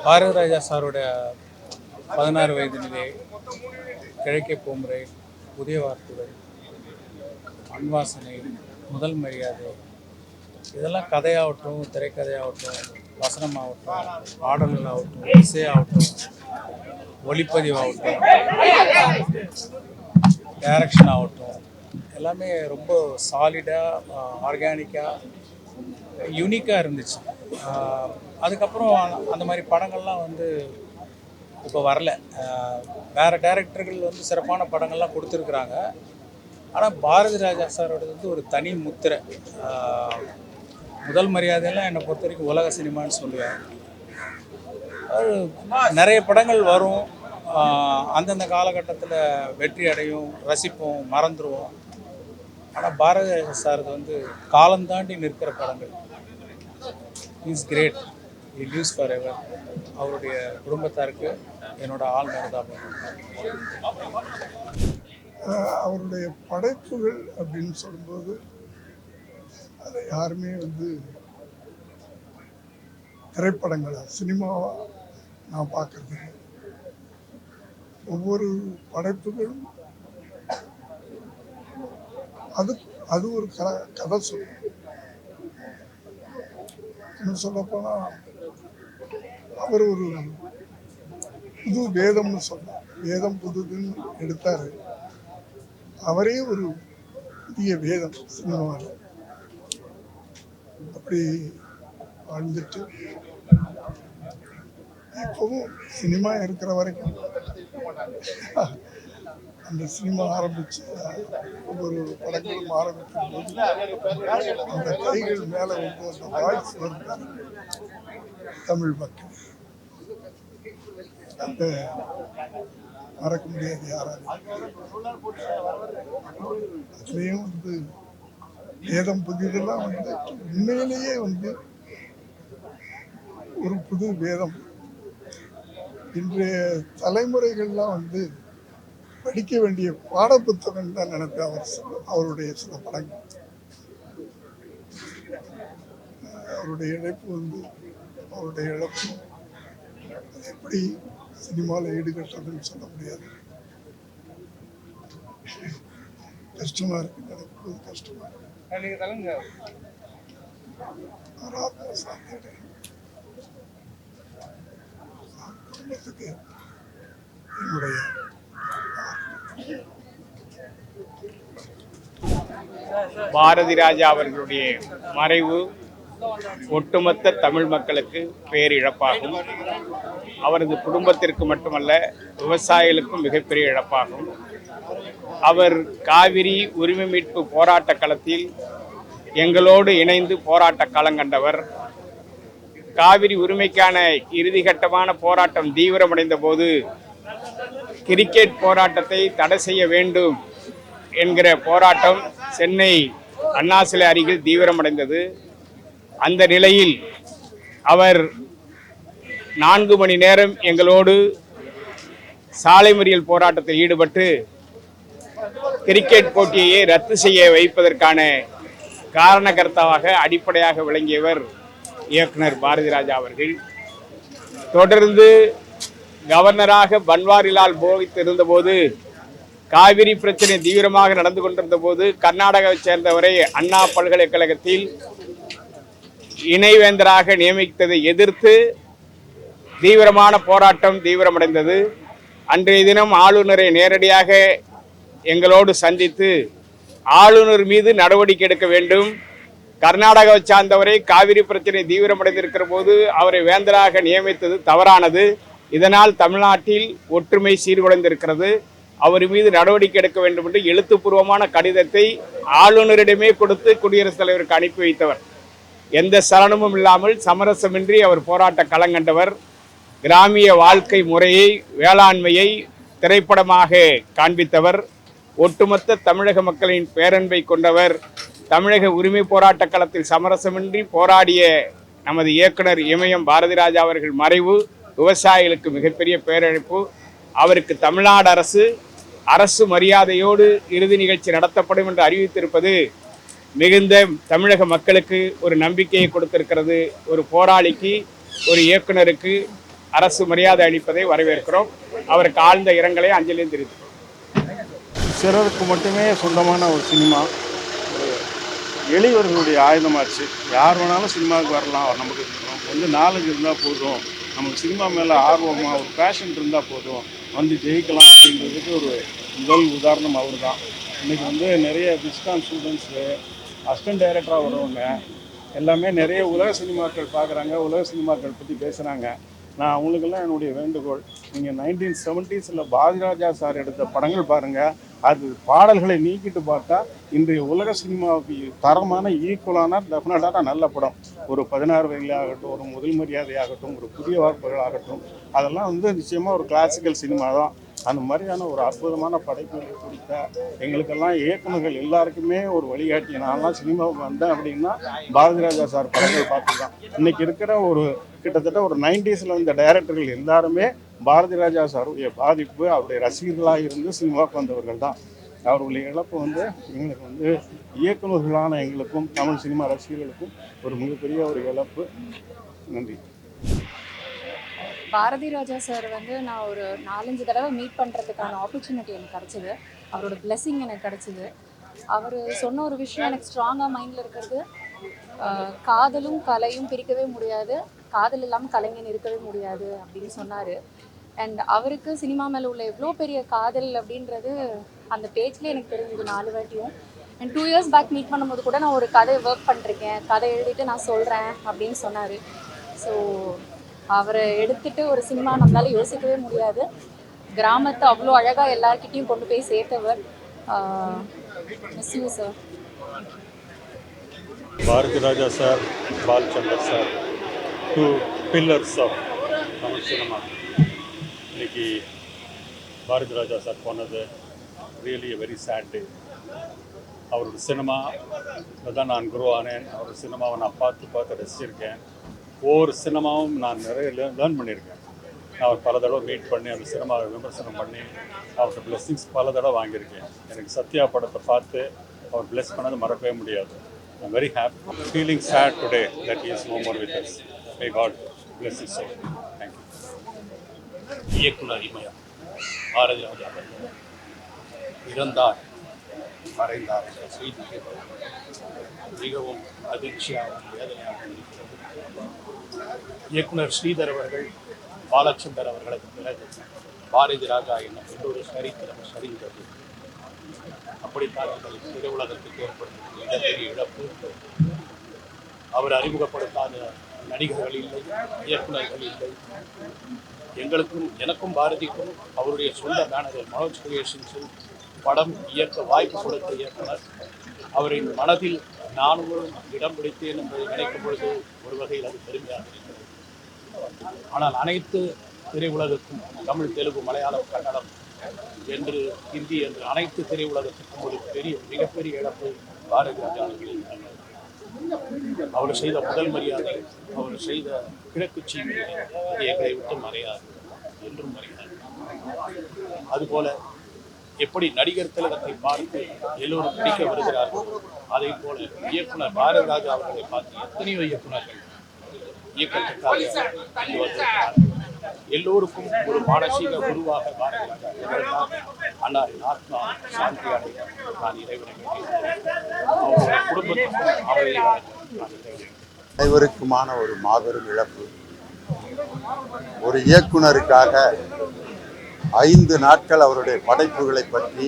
பாரதிராஜா சாருடைய 16 வயதினிலே, கிழக்கே போமுறை, புதிய வார்த்தைகள், அன்வாசனை, முதல் மரியாதை, இதெல்லாம் கதையாகட்டும், திரைக்கதையாகட்டும், வசனமாகட்டும், பாடல்களாகட்டும், இசையாகட்டும், ஒளிப்பதிவாகட்டும், டைரக்ஷன் ஆகட்டும், எல்லாமே ரொம்ப சாலிடாக, ஆர்கானிக்காக, யூனிக்காக இருந்துச்சு. அதுக்கப்புறம் அந்த மாதிரி படங்கள்லாம் வந்து இப்போ வரல. வேறு டைரக்டர்கள் வந்து சிறப்பான படங்கள்லாம் கொடுத்துருக்குறாங்க. ஆனால் பாரதி ராஜா சாரோடது வந்து ஒரு தனி முத்திரை. முதல் மரியாதையெல்லாம் என்னை பொறுத்த வரைக்கும் உலக சினிமான்னு சொல்லுவேன். அது நிறைய படங்கள் வரும், அந்தந்த காலகட்டத்தில் வெற்றி அடையும், ரசிப்போம், மறந்துடுவோம். ஆனால் பாரதி ராஜா சார் வந்து காலம் தாண்டி நிற்கிற படங்கள். Is great, he lives forever எவர். அவருடைய குடும்பத்தாருக்கு என்னோட ஆழ்ந்த அனுதாபம். அவருடைய படைப்புகள் அப்படின்னு சொல்லும்போது அதை யாருமே வந்து திரைப்படங்களா சினிமாவாக நான் பார்க்கறது. ஒவ்வொரு படைப்புகளும் அது ஒரு கதை சொல்லும். இன்னும் சொல்லப்போனால் அவர் ஒரு புது வேதம்னு சொன்னார். வேதம் புதுதுன்னு எடுத்தார். அவரே ஒரு புதிய வேதம் சினிமாவில். அப்படி வாழ்ந்துட்டு இப்போவும் சினிமா இருக்கிற வரைக்கும் அந்த சினிமா ஆரம்பிச்சு ஒவ்வொரு படங்களும் ஆரம்பிக்கும் போது அந்த கைகள் மேலே வந்து அந்த வாய்ஸ் வருது. தமிழ் மக்கள் அந்த மறக்க முடியாது யாராலும். அதுலேயும் வந்து வேதம் புதியதெல்லாம் வந்து உண்மையிலேயே வந்து ஒரு புது வேதம். இன்றைய தலைமுறைகள்லாம் வந்து படிக்க வேண்டிய பாட புத்தகம் தான் நினைப்பேன் அவருடைய சில படங்கள். அவருடைய இழப்பு வந்து அவருடைய இழப்பு அது எப்படி சினிமாவில் ஈடுகட்டுறதுன்னு சொல்ல முடியாது. கஷ்டமா இருக்கு, நினைக்கும்போது கஷ்டமா இருக்கு. குடும்பத்துக்கு என்னுடைய பாரதி ராஜா அவர்களுடைய மறைவு ஒட்டுமொத்த தமிழ் மக்களுக்கு பேரிழப்பாகும். அவரது குடும்பத்திற்கு மட்டுமல்ல, விவசாயிகளுக்கும் மிகப்பெரிய இழப்பாகும். அவர் காவிரி உரிமை மீட்பு போராட்ட களத்தில் எங்களோடு இணைந்து போராட்ட களம் கண்டவர். காவிரி உரிமைக்கான இறுதிகட்டமான போராட்டம் தீவிரமடைந்த போது கிரிக்கெட் போராட்டத்தை தடை செய்ய வேண்டும் என்கிற போராட்டம் சென்னை அண்ணா சிலை அருகில் தீவிரமடைந்தது. அந்த நிலையில் அவர் 4 மணி நேரம் எங்களோடு சாலை மறியல் போராட்டத்தில் ஈடுபட்டு கிரிக்கெட் போட்டியையே ரத்து செய்ய வைப்பதற்கான காரணகர்த்தாவாக அடிப்படையாக விளங்கியவர் இயக்குனர் பாரதி ராஜா அவர்கள். தொடர்ந்து கவர்னராக பன்வாரிலால் புரோஹித் இருந்தபோது, காவிரி பிரச்சனை தீவிரமாக நடந்து கொண்டிருந்த போது, கர்நாடகாவை சேர்ந்தவரை அண்ணா பல்கலைக்கழகத்தில் இணைவேந்தராக நியமித்ததை எதிர்த்து தீவிரமான போராட்டம் தீவிரமடைந்தது. அன்றைய தினம் ஆளுநரை நேரடியாக எங்களோடு சந்தித்து ஆளுநர் மீது நடவடிக்கை எடுக்க வேண்டும், கர்நாடகாவை சார்ந்தவரை காவிரி பிரச்சனை தீவிரமடைந்திருக்கிற போது அவரை வேந்தராக நியமித்தது தவறானது, இதனால் தமிழ்நாட்டில் ஒற்றுமை சீர்குலைந்திருக்கிறது, அவர் மீது நடவடிக்கை எடுக்க வேண்டும் என்று எழுத்துப்பூர்வமான கடிதத்தை ஆளுநரிடமே கொடுத்து குடியரசுத் தலைவருக்கு அனுப்பி வைத்தவர். எந்த சலனமும் இல்லாமல் சமரசமின்றி அவர் போராட்ட களங்கண்டவர். கிராமிய வாழ்க்கை முறையை, வேளாண்மையை திரைப்படமாக காண்பித்தவர். ஒட்டுமொத்த தமிழக மக்களின் பேரன்பை கொண்டவர். தமிழக உரிமை போராட்ட களத்தில் சமரசமின்றி போராடிய நமது இயக்குனர் இமயம் பாரதி ராஜா அவர்கள் மறைவு விவசாயிகளுக்கு மிகப்பெரிய பேரிழப்பு. அவருக்கு தமிழ்நாடு அரசு மரியாதையோடு இறுதி நிகழ்ச்சி நடத்தப்படும் என்று அறிவித்திருப்பது மிகுந்த தமிழக மக்களுக்கு ஒரு நம்பிக்கையை கொடுத்திருக்கிறது. ஒரு போராளிக்கு, ஒரு இயக்குனருக்கு அரசு மரியாதை அளிப்பதை வரவேற்கிறோம். அவருக்கு ஆழ்ந்த இரங்கலை அஞ்சலியும் தெரிவித்துக்கிறோம். சிலருக்கு மட்டுமே சொந்தமான ஒரு சினிமா, எளியவர்களுடைய ஆயுதமாச்சு. யார் வேணாலும் சினிமாவுக்கு வரலாம். நமக்கு வந்து நாலேஜ் இருந்தால் போதும், நமக்கு சினிமா மேலே ஆர்வமாக ஒரு பேஷன் இருந்தால் போதும், வந்து ஜெயிக்கலாம் அப்படின்றதுக்கு ஒரு முதல் உதாரணம் அவர் தான். இன்றைக்கி வந்து நிறைய பிஸ்காம் ஸ்டூடெண்ட்ஸு, அசிஸ்டன்ட் டைரக்டராக வரவங்க எல்லாமே நிறைய உலக சினிமாக்கள் பார்க்குறாங்க, உலக சினிமாக்கள் பற்றி பேசுகிறாங்க. நான் அவங்களுக்கெல்லாம் என்னுடைய வேண்டுகோள், நீங்கள் 1970s பாரதிராஜா சார் எடுத்த படங்கள் பாருங்கள். அது பாடல்களை நீக்கிட்டு பார்த்தா இன்றைய உலக சினிமாவுக்கு தரமான ஈக்குவலான டெஃபினட்டான நல்ல படம். ஒரு 16 வயதில் ஆகட்டும், ஒரு முதல் மரியாதை ஆகட்டும், ஒரு புதிய வார்ப்புகள் ஆகட்டும், அதெல்லாம் வந்து நிச்சயமாக ஒரு கிளாசிக்கல் சினிமா தான். அந்த மாதிரியான ஒரு அற்புதமான படைப்புகள் குறித்த எங்களுக்கெல்லாம் இயக்குநர்கள் எல்லாருக்குமே ஒரு வழிகாட்டி. நான்லாம் சினிமாவுக்கு வந்தேன் அப்படின்னா பாரதிராஜா சார் படங்கள் பார்த்து தான். இன்றைக்கி இருக்கிற ஒரு கிட்டத்தட்ட ஒரு 90s வந்த டைரக்டர்கள் எல்லாருமே பாரதிராஜா சாருடைய பாதிப்பு, அவருடைய ரசிகர்களாக இருந்து சினிமாவுக்கு வந்தவர்கள் தான். அவர்களுடைய இழப்பு வந்து எங்களுக்கு வந்து இயக்குநர்களான எங்களுக்கும் தமிழ் சினிமா ரசிகர்களுக்கும் ஒரு மிகப்பெரிய ஒரு இழப்பு. நன்றி. பாரதி ராஜா சார் வந்து நான் ஒரு 4-5 தடவை மீட் பண்ணுறதுக்கான ஆப்பர்ச்சுனிட்டி எனக்கு கிடச்சிது. அவரோட பிளெஸிங் எனக்கு கிடச்சிது. அவர் சொன்ன ஒரு விஷயம் எனக்கு ஸ்ட்ராங்காக மைண்டில் இருக்கிறது, காதலும் கலையும் பிரிக்கவே முடியாது, காதல் இல்லாமல் கலைஞன் இருக்கவே முடியாது அப்படின்னு சொன்னார். அண்ட் அவருக்கு சினிமா மேலே உள்ள எவ்வளோ பெரிய காதல் அப்படின்றது அந்த பேஜ்லேயே எனக்கு தெரிஞ்சது 4 வாட்டியும். அண்ட் 2 years பேக் மீட் பண்ணும்போது கூட நான் ஒரு கதை ஒர்க் பண்ணிருக்கேன், கதை எழுதிட்டு நான் சொல்கிறேன் அப்படின்னு சொன்னார். ஸோ அவரை எடுத்துகிட்டு ஒரு சினிமா நம்மளால யோசிக்கவே முடியாது. கிராமத்தை அவ்வளோ அழகாக எல்லார்கிட்டையும் கொண்டு போய் சேர்த்தவர். Miss you sir. Bharathiraja sir, Balachander sir, 2 pillars of Tamil cinema. இன்னைக்கு பாரதிராஜா சார் போனது really a very sad day. அவரோட சினிமா தான் நான் குரோ ஆனேன். அவரோட சினிமாவை நான் பார்த்து ரசிச்சிருக்கேன். ஒவ்வொரு சினிமாவும் நான் நிறைய லேர்ன் பண்ணியிருக்கேன். நான் அவர் பல தடவை மீட் பண்ணி அந்த சினிமாவை விமர்சனம் பண்ணி அவரோட பிளெஸ்ஸிங்ஸ் பல தடவை வாங்கியிருக்கேன். எனக்கு சத்யா படத்தை பார்த்து அவர் பிளெஸ் பண்ணது மறக்கவே முடியாது. I'm very happy, feeling sad today that is no more with us. May God bless his soul. Thank you. இயக்குனர் இமயம் பாரதி ராஜா இறந்தார், மறைந்தார் என்ற செய்தி மிகவும் அதிர்ச்சியாகவும் வேதனையாகவும் இருக்கிறது. இயக்குனர் ஸ்ரீதர் அவர்கள் பாலச்சந்தர் அவர்களுக்கு பிறகு பாரதி ராஜா என்னும் இன்னொரு சரித்திரம் சரிந்தது. அப்படித்தான் எங்கள் திரையுலகத்துக்கு ஏற்படுத்த மிகப்பெரிய இழப்பு. அவர் அறிமுகப்படுத்தாத நடிகர்கள் இல்லை, இயக்குநர்கள் இல்லை. எனக்கும் பாரதிக்கும் அவருடைய சொந்த பேனரில் மனோஜ் கிரியேஷன்ஸில் படம் இயக்க வாய்ப்பு கொடுத்த இயக்குனர். அவரின் மனதில் நானும் இடம் பிடித்தேன் என்பதை நினைக்கும் பொழுது ஒரு வகையில் அது பெருமையாக இருக்கிறது. ஆனால் அனைத்து திரையுலகத்துக்கும், தமிழ், தெலுங்கு, மலையாளம், கன்னடம் என்று ஹிந்தி என்று அனைத்து திரையுலகத்துக்கும் ஒரு மிகப்பெரிய இழப்பு பாரதி ராஜா அவர்களின். அவர் செய்த முதல் மரியாதை, அவர் செய்த கிழக்கு சீமை எங்களை விட்டு மறையாது, என்றும் மறையாது. அதுபோல எப்படி நடிகர் திலகத்தை பார்த்து எல்லோரும் பிடிக்க வருகிறார்கள், அதே போல இயக்குனர் பாரதி ராஜா அவர்களை பார்த்து எத்தனையோ இயக்குனர்கள் இயக்கத்துக்காக எல்லோருக்கும் ஒரு மானசீக குருவாக பாரதி ராஜா அன்னாரின் ஆத்மா சாந்தி அடைய நான் இறைவனை அவருடைய குடும்பத்துக்கும் அனைவருக்குமான ஒரு மாபெரும் இழப்பு. ஒரு இயக்குனருக்காக 5 நாட்கள் அவருடைய படைப்புகளை பற்றி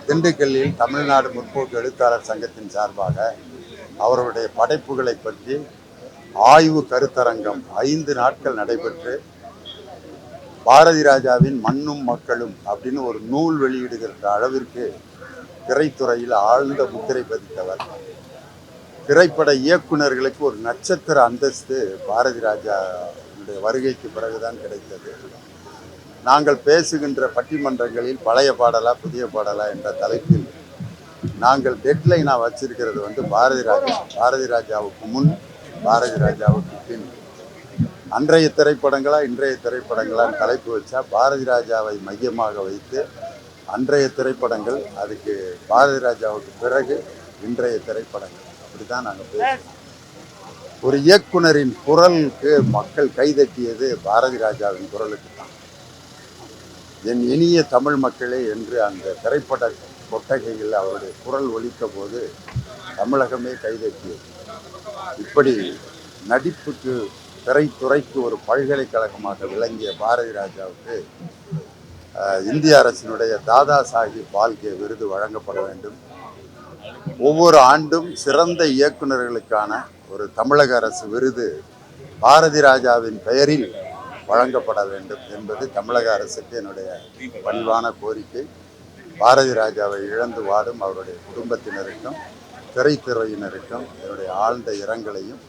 திண்டுக்கல்லில் தமிழ்நாடு முற்போக்கு எழுத்தாளர் சங்கத்தின் சார்பாக அவருடைய படைப்புகளை பற்றி ஆய்வு கருத்தரங்கம் 5 நாட்கள் நடைபெற்று பாரதி ராஜாவின் மண்ணும் மக்களும் அப்படின்னு ஒரு நூல் வெளியிடுகிற அளவிற்கு திரைத்துறையில் ஆழ்ந்த முத்திரை பதித்தவர். திரைப்பட இயக்குநர்களுக்கு ஒரு நட்சத்திர அந்தஸ்து பாரதி ராஜாவுடைய வருகைக்கு பிறகுதான் கிடைத்தது. நாங்கள் பேசுகின்ற பட்டிமன்றங்களில் பழைய பாடலா புதிய பாடலா என்ற தலைப்பில் நாங்கள் டெட்லைனாக வச்சிருக்கிறது வந்து பாரதி ராஜாவுக்கு முன், பாரதி ராஜாவுக்கு பின். அன்றைய திரைப்படங்களா இன்றைய திரைப்படங்களான்னு தலைப்பு வச்சா பாரதி ராஜாவை மையமாக வைத்து அன்றைய திரைப்படங்கள், அதுக்கு பாரதி ராஜாவுக்கு பிறகு இன்றைய திரைப்படங்கள், அப்படி தான் நாங்கள் பேசுவோம். ஒரு இயக்குனரின் குரலுக்கு மக்கள் கைதட்டியது பாரதி ராஜாவின் குரலுக்கு தான். என் இனிய தமிழ் மக்களே என்று அந்த திரைப்பட கொட்டகையில் அவருடைய குரல் ஒலித்த போது தமிழகமே கைதட்டியது. இப்படி நடிப்புக்கு திரைத்துறைக்கு ஒரு பல்கலைக்கழகமாக விளங்கிய பாரதி ராஜாவுக்கு இந்திய அரசினுடைய தாதா சாஹிப் பால்கே விருது வழங்கப்பட வேண்டும். ஒவ்வொரு ஆண்டும் சிறந்த இயக்குநர்களுக்கான ஒரு தமிழக அரசு விருது பாரதி ராஜாவின் பெயரில் வழங்கப்பட வேண்டும் என்பது தமிழக அரசுக்கு என்னுடைய பணிவான கோரிக்கை. பாரதி ராஜாவை இழந்து வாடும் அவருடைய குடும்பத்தினருக்கும் திரைத்துறையினருக்கும் என்னுடைய ஆழ்ந்த இரங்கலையும்,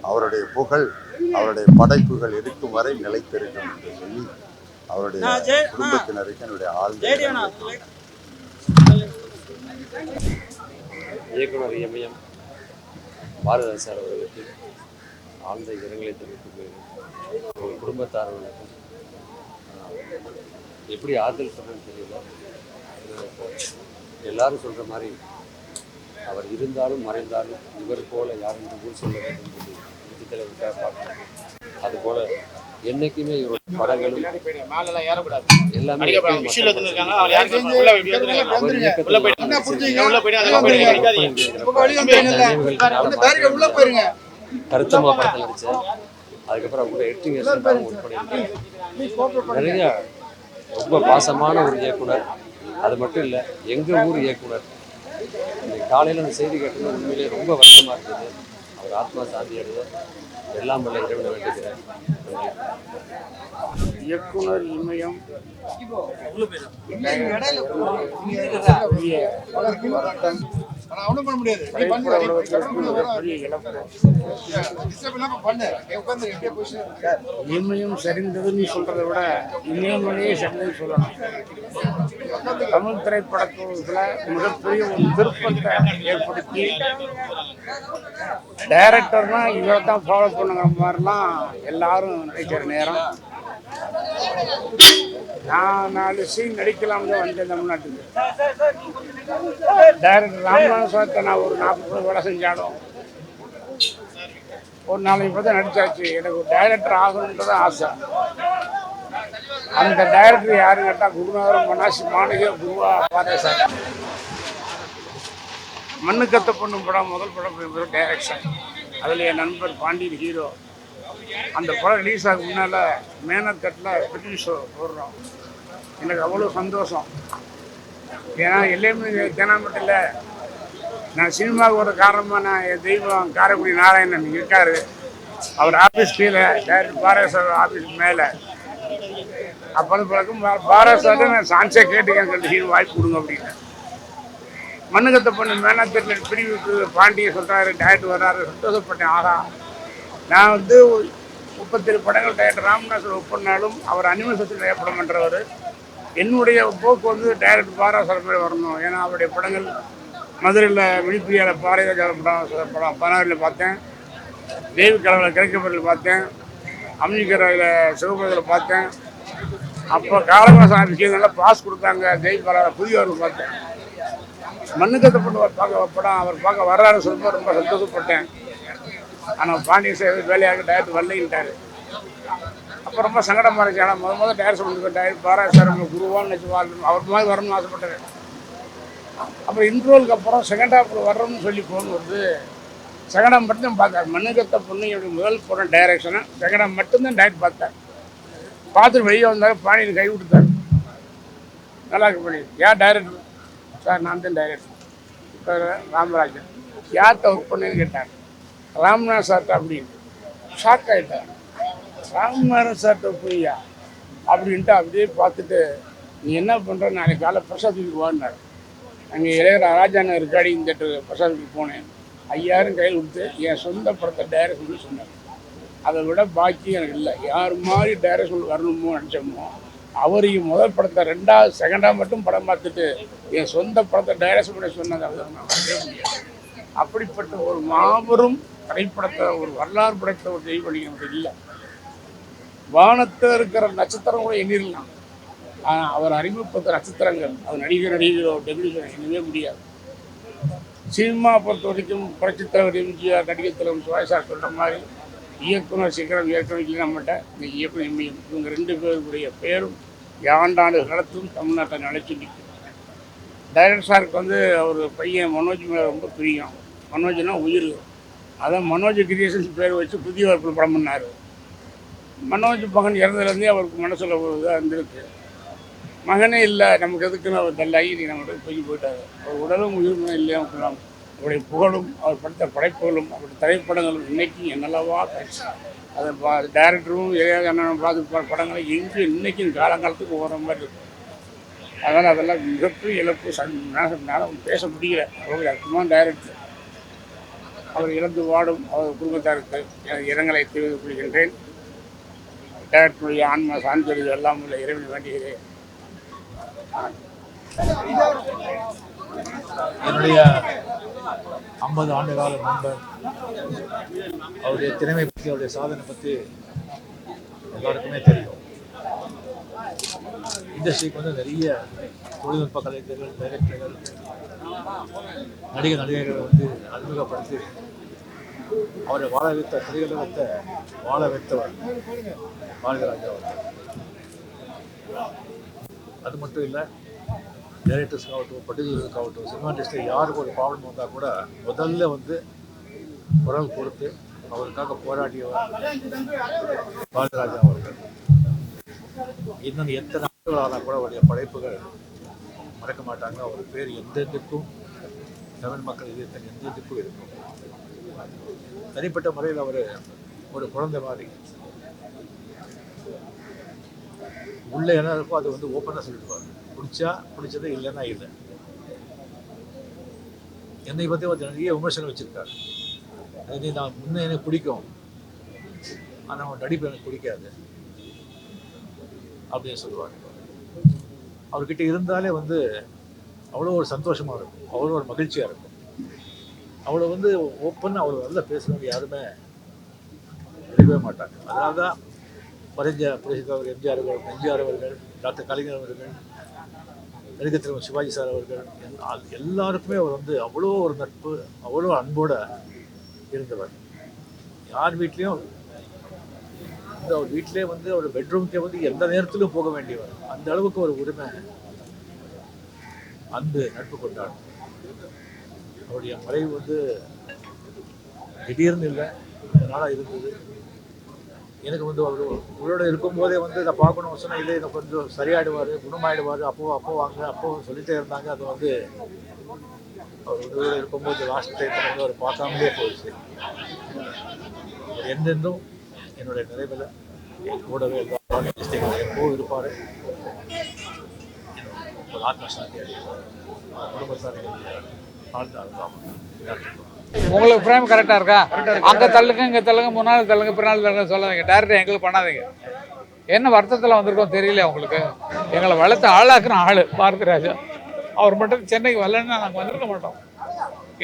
அவருடைய புகழ் அவருடைய படைப்புகள் இருக்கும் வரை நிலைத்திருக்கும் என்று சொல்லி அவருடைய குடும்பத்தினருக்கு என்னுடைய ஆழ்ந்த இயக்குனர் எம்எம் பாரதி சார் அவர்களுக்கு ஆழ்ந்த இரங்கலை தெரிவித்துக் கொள்கிறேன். குடும்பத்தாரர்களுக்கும் எப்படி ஆறுதல் சொல்றேன்னு தெரியல. எல்லாரும் சொல்ற மாதிரி அவர் இருந்தாலும் மறைந்தாலும் இவர் போல யாரும் ஊர் சொல்ல வேண்டும் சொல்லி தலைவருக்காக பார்க்கணும். அதுபோல என்னைக்குமே இவருடைய படங்களும் எல்லாமே கருத்தம்மா படத்தில் நடிச்சேன். அதுக்கப்புறம் அவங்க எடிட்டிங் ஒர்க் பண்ணியிருக்கேன். நிறைய ரொம்ப பாசமான ஒரு இயக்குனர். அது மட்டும் இல்லை, எங்கள் ஊர் இயக்குனர். இன்னைக்கு காலையில் அந்த செய்தி கேட்டது உண்மையிலேயே ரொம்ப வருத்தமாக இருந்தது. அவர் ஆத்மா சாந்தி அடைய எல்லாம் வல்ல இறைவனை வேண்டுகிறேன். இயக்குனர் இமயம் இமயம் சரிந்ததுன்னு சொல்றதை விட இமயமலையே சரிந்ததுன்னு சொல்லணும். தமிழ் திரைப்படத்துல மிகப்பெரிய ஒரு திருப்பத்தை ஏற்படுத்தி டைரக்டர்னா இவரை தான் ஃபாலோ பண்ணுங்கிற மாதிரிலாம் எல்லாரும் நினைக்கிற நேரம். நான் 4 சீன் நடிக்கலாம்னு தான் வந்தேன் தமிழ்நாட்டுக்கு. டைரக்டர் ராமநாத சார்த்தை நான் ஒரு 40 வேலை செஞ்சாலும் ஒரு 4 இப்போ தான் நடிச்சாச்சு. எனக்கு ஒரு டைரக்டர் ஆகணுன்றது ஆசை. அந்த டைரக்டர் யாருன்னு கேட்டால் குருநாதர் மனாசி மாணிக குருவா பாரதி சார். மண்ணு கத்த பொண்ணு படம் முதல் படம் டைரக்ஷன். அதில் என் நண்பர் பாண்டியன் ஹீரோ. அந்த படம் ரிலீஸ் ஆக முன்னால் மேனர் கட்டில் பிரிட்டிஷ் ஷோ போடுறோம். எனக்கு அவ்வளோ சந்தோஷம். ஏன்னா எல்லாமே தேனாம்பட்டில் நான் சினிமாவுக்கு ஒரு காரணமாக நான் என் தெய்வம் காரைக்குடி நாராயணன் இருக்கார். அவர் ஆஃபீஸ் கீழே டைரக்டர் பாரதி சார் ஆஃபீஸ் மேலே. அப்போ வந்து பழக்கம் பாரதி சார்ட்டு நான் சான்ஸே கேட்டுக்கேன், கண்டிப்பாக வாய்ப்பு கொடுங்க அப்படின்னு. மண்ணுக்கத்தை பண்ணு மேனாத்தட்டில் பிரிவுக்கு பாண்டியை சொல்கிறாரு, டைரக்டர் வர்றாரு, சந்தோஷப்பட்டேன். ஆகா, நான் வந்து 37 படங்கள் டைரக்டர் ராமநாதன் ஒர்க் பண்ணாலும் அவர் அனிமேஷத்தில் ஏற்படம் பண்ணுறவர். என்னுடைய போக்கு வந்து டைரக்டர் பாரதி சார் மேலே வரணும். ஏன்னா அவருடைய படங்கள் மதுரையில் விழிப்பிரியாவில் பாரதிராஜா படம் 16 பார்த்தேன், தேவி கலவில் கிழக்கப்பரில் பார்த்தேன், அம்மிக்கரையில் சிவபுரத்தில் பார்த்தேன். அப்போ காலவாசம் ஆஃபீஸ்க்கு நல்லா பாஸ் கொடுத்தாங்க. ஜெய்பாலாவில் புதியவர்கள் பார்த்தேன். மண்ணுக்கத்தை பண்ண பார்க்க படம் அவர் பார்க்க வர்றாரு சொல்லும்போது ரொம்ப சந்தோஷப்பட்டேன். ஆனால் பாண்டியன் சார் வேலையாக டைரக்டர் வரலைன்ட்டார். அப்போ ரொம்ப சங்கடமாக இருந்துச்சு. ஆனால் முதல் டைரக்டர் வந்து டைரக்டர் பாரதி சார் அவங்க குருவான்னு நினச்சி வாழணும், அவர் மாதிரி வரணும்னு ஆசைப்பட்டார். அப்புறம் இன்ட்ரோலுக்கு அப்புறம் செகண்ட் ஹாஃபில் வர்றோம்னு சொல்லி ஃபோன் வருது. செகண்ட் ஹாஃப் மட்டும்தான் பார்த்தார். மண்ணுக்கத்தை பொண்ணு என்னுடைய முதல் படம் டைரக்ஷனை செகண்ட் ஹாஃப் மட்டும்தான் டைரக்ட் பார்த்தேன். பார்த்துட்டு வெளியே வந்தார். பாண்டியன் கை விட்டுத்தார். நல்லா இருக்கு பண்ணி. யார் டைரக்டர் சார்? நான் தான் டைரக்டர். இப்போ ராமராஜன். யார்கிட்ட ஒர்க் பண்ணேன்னு கேட்டார். ராமநாத் சார்ட்ட அப்படின்னு. ஷாக் ஆகிட்டார். ராமநாதன் சார்ட்ட போய்யா அப்படின்ட்டு அப்படியே பார்த்துட்டு, நீ என்ன பண்ணுற, நாளைக்கு காலை பிரசாத்துக்கு வாங்கினார். அங்கே ராஜா ரெக்கார்டிங் தேட்டர் பிரசாத்துக்கு போனேன். 5000 கையில் கொடுத்து என் சொந்த படத்தை டைரக்ஷன் சொன்னார். அதை விட பாக்கி எனக்கு இல்லை. யார் மாதிரி டைரக்ஷன் வரணுமோ நினச்சோமோ அவரையும் முதல் படத்தை 2வது செகண்டாக மட்டும் படம் பார்த்துட்டு என் சொந்த படத்தை டைரக்ஷன் பண்ண சொன்னது அதை நான் வரவே முடியாது. அப்படிப்பட்ட ஒரு மாபெரும் திரைப்படத்தை, ஒரு வரலாறு படைத்த ஒரு தெய்வம் நமக்கு இல்லை. வானத்தில் இருக்கிற நட்சத்திரம் கூட எண்ணிடலாம். ஆனால் அவர் அறிமுகப்படுத்த நட்சத்திரங்கள், அது நடிகரோ டெபியூஷன் எண்ணவே முடியாது. சினிமா பொறுத்த வரைக்கும் புரட்சித் தலைவர் எம்ஜிஆர், நடிகர் தலைவர் சிவாஜி சார் சொல்கிற மாதிரி இயக்குனர் சிகரம் ஏற்கனவே நம்மகிட்ட இந்த இயக்குனர் இவங்க 2 பேருடைய பேரும் ஆண்டாண்டு காலத்தும் தமிழ்நாட்டை நிலைச்சி நிற்கும். டைரக்டர் சாருக்கு வந்து அவர் பையன் மனோஜ் மேலே ரொம்ப பிரியம். மனோஜ்னா உயிர். அதான் மனோஜ் கிரியேஷன்ஸ் பேர் வச்சு புதிய ஒரு படம் பண்ணார். மனோஜ் மகன் இறந்ததுலேருந்தே அவருக்கு மனசில் ஒரு இதாக இருந்திருக்கு. மகனே இல்லை நமக்கு எதுக்குன்னு அவர் தள்ளாகி நீ நம்ம போயிட்டார். அவர் உடலும் உயிர்மை இல்லையா சொல்லலாம். அவருடைய புகழும் அவர் படுத்த படைப்புகளும் அவருடைய திரைப்படங்களும் இன்றைக்கும் என்னெல்லவா கட்சி அதை டைரக்டரும் அண்ணன் பார்த்து படங்களை எங்கேயும் இன்றைக்கும் காலங்காலத்துக்கு ஓடுற மாதிரி இருக்கும். அதனால் அதெல்லாம் மிகப்பெரிய இழப்பு. பேச முடியல. அவர் அற்புதமான டைரக்டர். அவர் இழந்து வாடும் அவர் குடும்பத்தாருக்கு இரங்கலை தெரிவித்துக் கொள்கின்றேன். டைரக்டருடைய ஆன்மா சார்ந்தது எல்லாம் உள்ள இறைவனை வேண்டுகிறேன். என்னுடைய 50 ஆண்டு கால நண்பர், அவருடைய திறமை பற்றி அவருடைய சாதனை பற்றி எல்லாருக்குமே தெரியும். இண்டஸ்ட்ரிக்கு வந்து நிறைய தொழில்நுட்ப கலைஞர்கள், டைரக்டர்கள், நடிகர்கள் வந்து அறிமுகப்படுத்தி அவரை வாழ வைத்த திரையுலகத்தை வாழ வைத்தவர் பாரதிராஜா அவர்கள். அது மட்டும் இல்லை, டைரக்டர்ஸ்க்காகட்டும், ப்ரொடியூசர்ஸுக்காகட்டும், சினிமா இண்டஸ்ட்ரி யாருக்கு ஒரு ப்ராப்ளம் வந்தால் கூட முதல்ல வந்து குரல் கொடுத்து அவருக்காக போராடியவர் பாரதிராஜா அவர்கள். இன்னும் எத்தனை ஆண்டுகள் ஆனால் கூட அவருடைய படைப்புகள் மறக்க மாட்டாங்க. அவர் பேர் எந்தெந்துக்கும் தமிழ் மக்கள் இதயத்தில் எந்தெந்துக்கும் இருக்கும். தனிப்பட்ட முறையில் அவர் ஒரு குழந்தை மாதிரி உள்ளே என்ன இருக்கோ அது வந்து ஓப்பனாக சொல்லிடுவார். பிடிச்சா பிடிச்சது, இல்லைன்னா இல்லை. என்னை பற்றி அவர் நிறைய விமர்சனம் வச்சுருக்காரு. அது நான் முன்னே எனக்கு பிடிக்கும், ஆனால் அவன் நடிப்பு எனக்கு பிடிக்காது அப்படின்னு சொல்லுவார். அவர்கிட்ட இருந்தாலே வந்து அவ்வளோ ஒரு சந்தோஷமாக இருக்கும், அவ்வளோ ஒரு மகிழ்ச்சியாக இருக்கும். அவ்வளோ வந்து ஓப்பனாக அவ்வளோ நல்லா பேசுகிறவங்க யாருமே இருக்கவே மாட்டாங்க. அதனால தான் மறைஞ்ச புரட்சித்தலைவர் எம்ஜிஆர் அவர்கள், டாக்டர் கலைஞர் அவர்கள், நடிகர் தலைவர் சிவாஜி சார் அவர்கள் எல்லாருக்குமே அவர் வந்து அவ்வளோ ஒரு நட்பு, அவ்வளோ அன்போடு இருந்தவர். யார் வீட்லேயும் வந்து அவர் வீட்டிலே வந்து அவர் பெட்ரூம்க்கே வந்து எந்த நேரத்திலும் போக வேண்டியவர். அந்த அளவுக்கு ஒரு உரிமை, அன்பு, நட்பு கொண்டாடும். அவருடைய மறைவு வந்து திடீர்னு இல்லை, இந்த நாளாக இருந்தது. எனக்கு வந்து அவர் உங்களோட இருக்கும்போதே வந்து இதை பார்க்கணும்னு சொன்னால் இல்லை இதை கொஞ்சம் சரியாயிடுவார், குணமாயிடுவார், அப்போ வாங்க அப்போ சொல்லிகிட்டே இருந்தாங்க. அது வந்து அவர் உங்களோட இருக்கும்போது லாஸ்ட் டைம் வந்து அவர் பார்க்காமலே போயிடுச்சு. அவர் எந்தெந்தும் என்னுடைய நிறைவில் என் கூடவே எப்போவும் இருப்பார். ஒரு ஆத்மசாந்தி குடும்பத்தார் உங்களுக்கு ஃப்ரேம் கரெக்டாக இருக்கா? அங்கே தள்ளுங்க, இங்கே தள்ளுங்க, முன்னாள் தள்ளுங்க, பின்னால் தள்ளுங்க சொல்லாதீங்க. டேரக்டர் எங்களுக்கு பண்ணாதீங்க. என்ன வருத்தத்தில் வந்திருக்கோம் தெரியல உங்களுக்கு. எங்களை வளர்த்து ஆளாக்குன ஆள் பாரதிராஜா. அவர் மட்டும் சென்னைக்கு வரலன்னா நாங்கள் வந்திருக்க மாட்டோம்.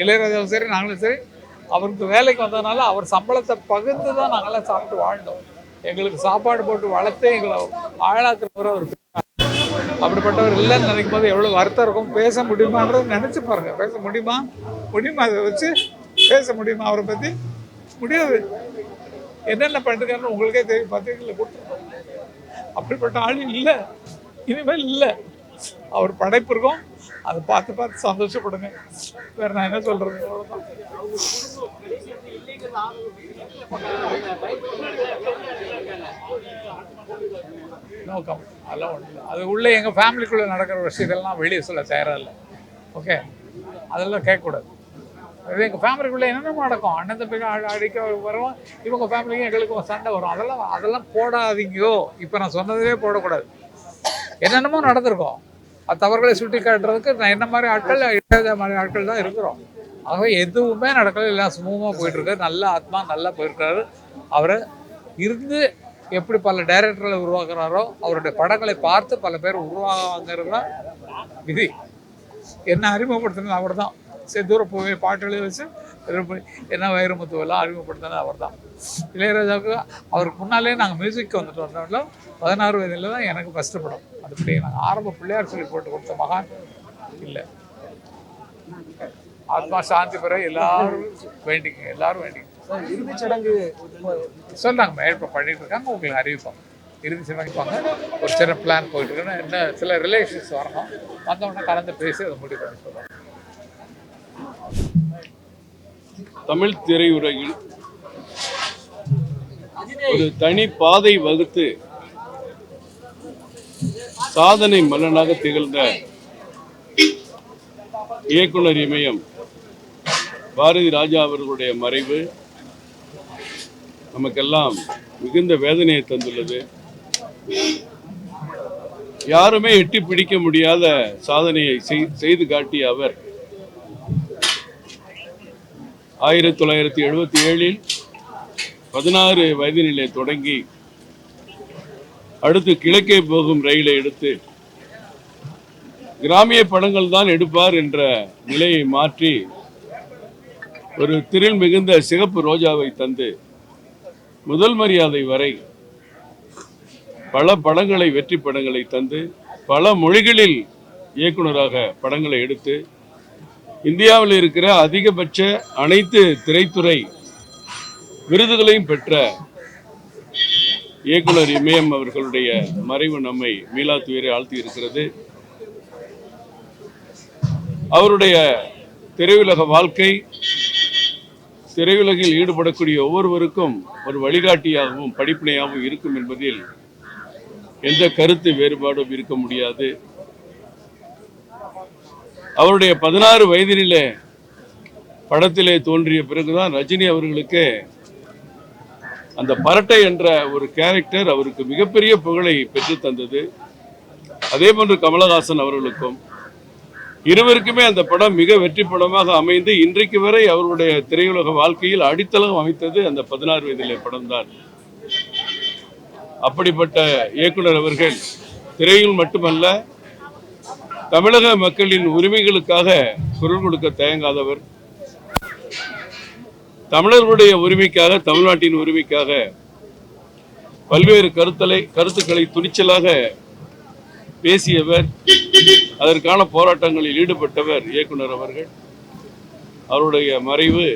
இளையராஜாவும் சரி, நாங்களும் சரி, அவருக்கு வேலைக்கு வந்ததுனால அவர் சம்பளத்தை பகிர்ந்து தான் நாங்கள்லாம் சாப்பிட்டு வாழ்ந்தோம். எங்களுக்கு சாப்பாடு போட்டு வளர்த்து எங்களை ஆளாக்குறவர் அவர். அப்படிப்பட்டவர் இல்லைன்னு நினைக்கும் போது எவ்வளோ வருத்தம் இருக்கும். பேச முடியுமான்றது நினச்சி பாருங்கள். பேச முடியுமா? அதை வச்சு பேச முடியுமா? அவரை பற்றி முடியாது. என்னென்ன பண்ணிருக்காருன்னு உங்களுக்கே தெரியும், பத்திரிகையில் கொடுத்துருக்கோம். அப்படிப்பட்ட ஆள் இல்லை, இனிமேல் இல்லை. அவர் படைப்பு இருக்கும், அதை பார்த்து சந்தோஷப்படுங்க. வேற நான் என்ன சொல்றது? அவ்வளோதான். நோக்கம் அதெல்லாம் ஒன்றும் இல்லை. அது உள்ளே எங்கள் ஃபேமிலிக்குள்ளே நடக்கிற விஷயத்தெல்லாம் வெளியே சொல்ல தயாராக இல்லை. ஓகே, அதெல்லாம் கேட்கக்கூடாது. அது எங்கள் ஃபேமிலிக்குள்ளே என்னென்ன நடக்கும், அண்ணன் தம்பிக்கு அடிக்க வரும், இவங்க ஃபேமிலிக்கும் எங்களுக்கும் சண்டை வரும். அதெல்லாம் போடாதீங்கோ. இப்போ நான் சொன்னதே போடக்கூடாது. என்னென்னமோ நடந்திருக்கோம். அது தவறுகளை சுட்டி காட்டுறதுக்கு நான் என்ன மாதிரி ஆட்கள், இளையராஜா மாதிரி ஆட்கள் தான் இருக்கிறோம். ஆகவே எதுவுமே நடக்கல, எல்லாம் ஸ்மூமாக போயிட்டுருக்காரு. நல்ல ஆத்மா, நல்லா போயிருக்காரு. அவரை இருந்து எப்படி பல டைரக்டர்களை உருவாக்குறாரோ, அவருடைய படங்களை பார்த்து பல பேர் உருவாக்குறது தான் விதி. என்ன அறிமுகப்படுத்தினது அவர் தான். செந்தூர பூவை பாட்டு எழுதி வச்சு என்ன வைரமுத்துவெல்லாம் அறிமுகப்படுத்தினது அவர் தான். இளையராஜாவுக்கு அவருக்கு முன்னாலே நாங்கள் மியூசிக்கு வந்துட்டு வந்தோம்ல, 16 வயதில் தான் எனக்கு ஃபஸ்ட்டு படம். அதுபடி நாங்கள் ஆரம்ப பிள்ளையார் சொல்லி போட்டு கொடுத்த மகான் இல்லை. ஆத்மா சாந்தி பெற எல்லாரும் வேண்டிங்க, எல்லாரும் வேண்டிங்க. இறுதிச் சடங்கு சொன்னாங்க இப்போ பண்ணிட்டு இருக்காங்க, உங்களுக்கு அறிவிப்பாங்க. இறுதி சடங்குப்பாங்க, ஒரு சின்ன பிளான் போயிட்டு இருக்குன்னு, இன்னும் சில ரிலேஷன்ஸ் வரணும், வந்தவொடனே கலந்து பேசி அதை முடிவு பண்ணி சொல்லுவாங்க. தமிழ் திரையுலகில் ஒரு தனி பாதை வகுத்து சாதனை மன்னனாக திகழ்ந்த இயக்குனர் இமயம் பாரதி ராஜா அவர்களுடைய மறைவு நமக்கெல்லாம் மிகுந்த வேதனையை தந்துள்ளது. யாருமே எட்டி பிடிக்க முடியாத சாதனையை செய்து காட்டிய அவர் 1977 16 வயதினிலே தொடங்கி அடுத்து கிழக்கே போகும் ரயிலை எடுத்து கிராமிய படங்கள் தான் எடுப்பார் என்ற நிலையை மாற்றி ஒரு திரில் மிகுந்த சிகப்பு ரோஜாவை தந்து முதல் மரியாதை வரை பல படங்களை, வெற்றி படங்களை தந்து பல மொழிகளில் இயக்குனராக படங்களை எடுத்து இந்தியாவில் இருக்கிற அதிகபட்ச அனைத்து திரைத்துறை விருதுகளையும் பெற்ற இயக்குனர் இமயம் அவர்களுடைய மறைவு நம்மை மீளா துயரை ஆழ்த்தி இருக்கிறது. அவருடைய திரையுலக வாழ்க்கை திரையுலகில் ஈடுபடக்கூடிய ஒவ்வொருவருக்கும் ஒரு வழிகாட்டியாகவும் படிப்பினையாகவும் இருக்கும் என்பதில் எந்த கருத்து வேறுபாடும் இருக்க முடியாது. அவருடைய 16 வயதிலே படத்திலே தோன்றிய பிறகுதான் ரஜினி அவர்களுக்கு அந்த பரட்டை என்ற ஒரு கேரக்டர் அவருக்கு மிகப்பெரிய புகழை பெற்று தந்தது. அதே போன்று கமலஹாசன் அவர்களுக்கும் இருவருக்குமே அந்த படம் மிக வெற்றி படமாக அமைந்து இன்றைக்கு வரை அவருடைய திரையுலக வாழ்க்கையில் அடித்தளம் அமைத்தது அந்த 16 வயதிலே படம்தான். அப்படிப்பட்ட இயக்குனர் அவர்கள் திரையில் மட்டுமல்ல, தமிழக மக்களின் உரிமைகளுக்காக குரல் கொடுக்க தயங்காதவர். தமிழர்களுடைய உரிமைக்காக, தமிழ்நாட்டின் உரிமைக்காக பல்வேறு கருத்துக்களை துணிச்சலாக பேசியவர். அதற்கான போராட்டங்களில் ஈடுபட்டவர் இயக்குனர் அவர்கள். அவருடைய மறைவு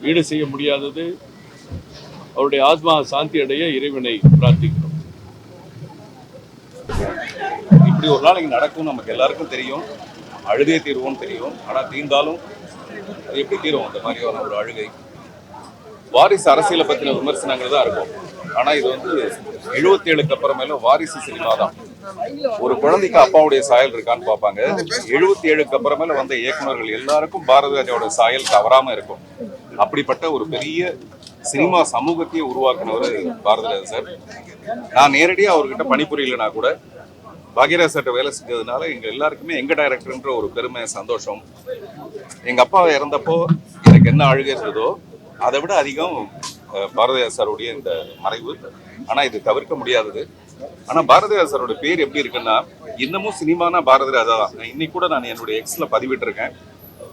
ஈடு செய்ய முடியாதது. அவருடைய ஆத்மா சாந்தி அடைய இறைவனை பிரார்த்திக்கிறோம். இப்படி ஒரு நாள் இங்கே நடக்கும் நமக்கு எல்லாருக்கும் தெரியும். அழுகே தீர்வோம்னு தெரியும். ஆனால் தீர்ந்தாலும் அது எப்படி தீரும்? அந்த மாதிரியான ஒரு அழுகை. வாரிசு அரசியலை பற்றின விமர்சனங்கள் தான் இருக்கும். ஆனால் இது வந்து 77க்கு அப்புறமேலும் வாரிசு சினிமா தான். ஒரு குழந்தைக்கு அப்பாவுடைய சாயல் இருக்கான்னு பார்ப்பாங்க. 77க்கு அப்புறமேல வந்த இயக்குநர்கள் எல்லாருக்கும் பாரதி ராஜாவோட சாயல் தவறாம இருக்கும். அப்படிப்பட்ட ஒரு பெரிய சினிமா சமூகத்தையே உருவாக்குனவர் பாரதி ராஜா சார். நான் நேரடியாக அவர்கிட்ட பணிபுரியலைனா கூட பாக்யராஜ் சார்ட்ட வேலை செஞ்சதுனால எங்க எல்லாருக்குமே எங்க டைரக்டர்ன்ற ஒரு பெருமை, சந்தோஷம். எங்க அப்பா இறந்தப்போ எனக்கு என்ன அழுகை இருந்ததோ அதை விட அதிகம் பாரதிராஜா சாருடைய இந்த மறைவு. ஆனா இது தவிர்க்க முடியாதது. ஆனா பாரதிராஜா சாரோட பேர் எப்படி இருக்குன்னா, இன்னமும் சினிமானா பாரதி ராஜா தான். இன்னைக்கு கூட நான் என்னுடைய எக்ஸ்ல பதிவிட்டு இருக்கேன்.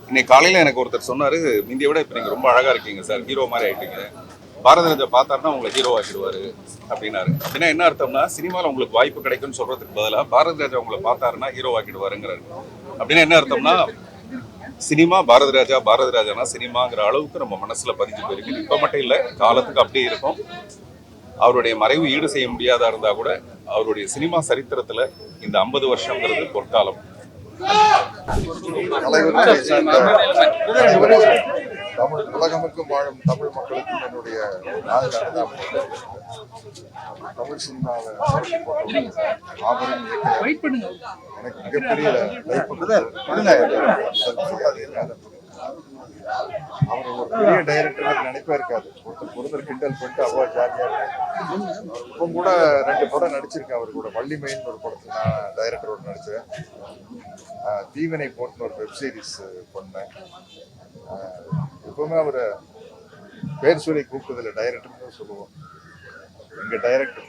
இன்னைக்கு காலையில எனக்கு ஒருத்தர் சொன்னாரு, இந்திய விட இப்ப நீங்க ரொம்ப அழகா இருக்கீங்க சார், ஹீரோ மாதிரி ஆயிட்டீங்க, பாரதிராஜா பார்த்தாருன்னா உங்களை ஹீரோ ஆக்கிடுவாரு அப்படின்னாரு. அப்படின்னா என்ன அர்த்தம்னா, சினிமாவில் உங்களுக்கு வாய்ப்பு கிடைக்கும்னு சொல்றதுக்கு பதிலாக பாரதிராஜா உங்களை பார்த்தாருன்னா ஹீரோ ஆக்கிடுவாருங்கிறாரு. அப்படின்னா என்ன அர்த்தம்னா, சினிமா பாரதிராஜா, பாரதிராஜானா சினிமாங்கிற அளவுக்கு நம்ம மனசுல பதிஞ்சு போயிருக்கு. இப்ப மட்டும் இல்லை, காலத்துக்கு அப்படியே இருக்கும். அவருடைய மறைவு ஈடு செய்ய முடியாதா இருந்தா கூட அவருடைய சினிமா சரித்திரத்துல இந்த 50 வருஷம்ங்கிறது பொற்காலம். தமிழ் உலகமுக்கும் வாழும் தமிழ் மக்களுக்கும் என்னுடைய தமிழ் சினிமாவில் மாபெரும் எனக்கு மிகப்பெரிய அவர் ஒரு பெரிய டைரக்டர் நினைப்பா இருக்காது. ஒருத்தர் கிண்டல் பண்ணிட்டு அவ்வளோ ஜாலியா இருக்கு. இப்போ கூட 2 படம் நடிச்சிருக்கேன் அவர் கூட. வள்ளிமைன்னு ஒரு படத்துல நான் டைரக்டரோட நடிச்சேன். தீவினை போட்டுன்னு ஒரு வெப் சீரிஸ் பண்ணேன். எப்பவுமே அவரை பேர் சொல்லி கூப்பிட்டதில்லை, டைரக்டர்னு சொல்லுவோம். எங்க டைரக்டர்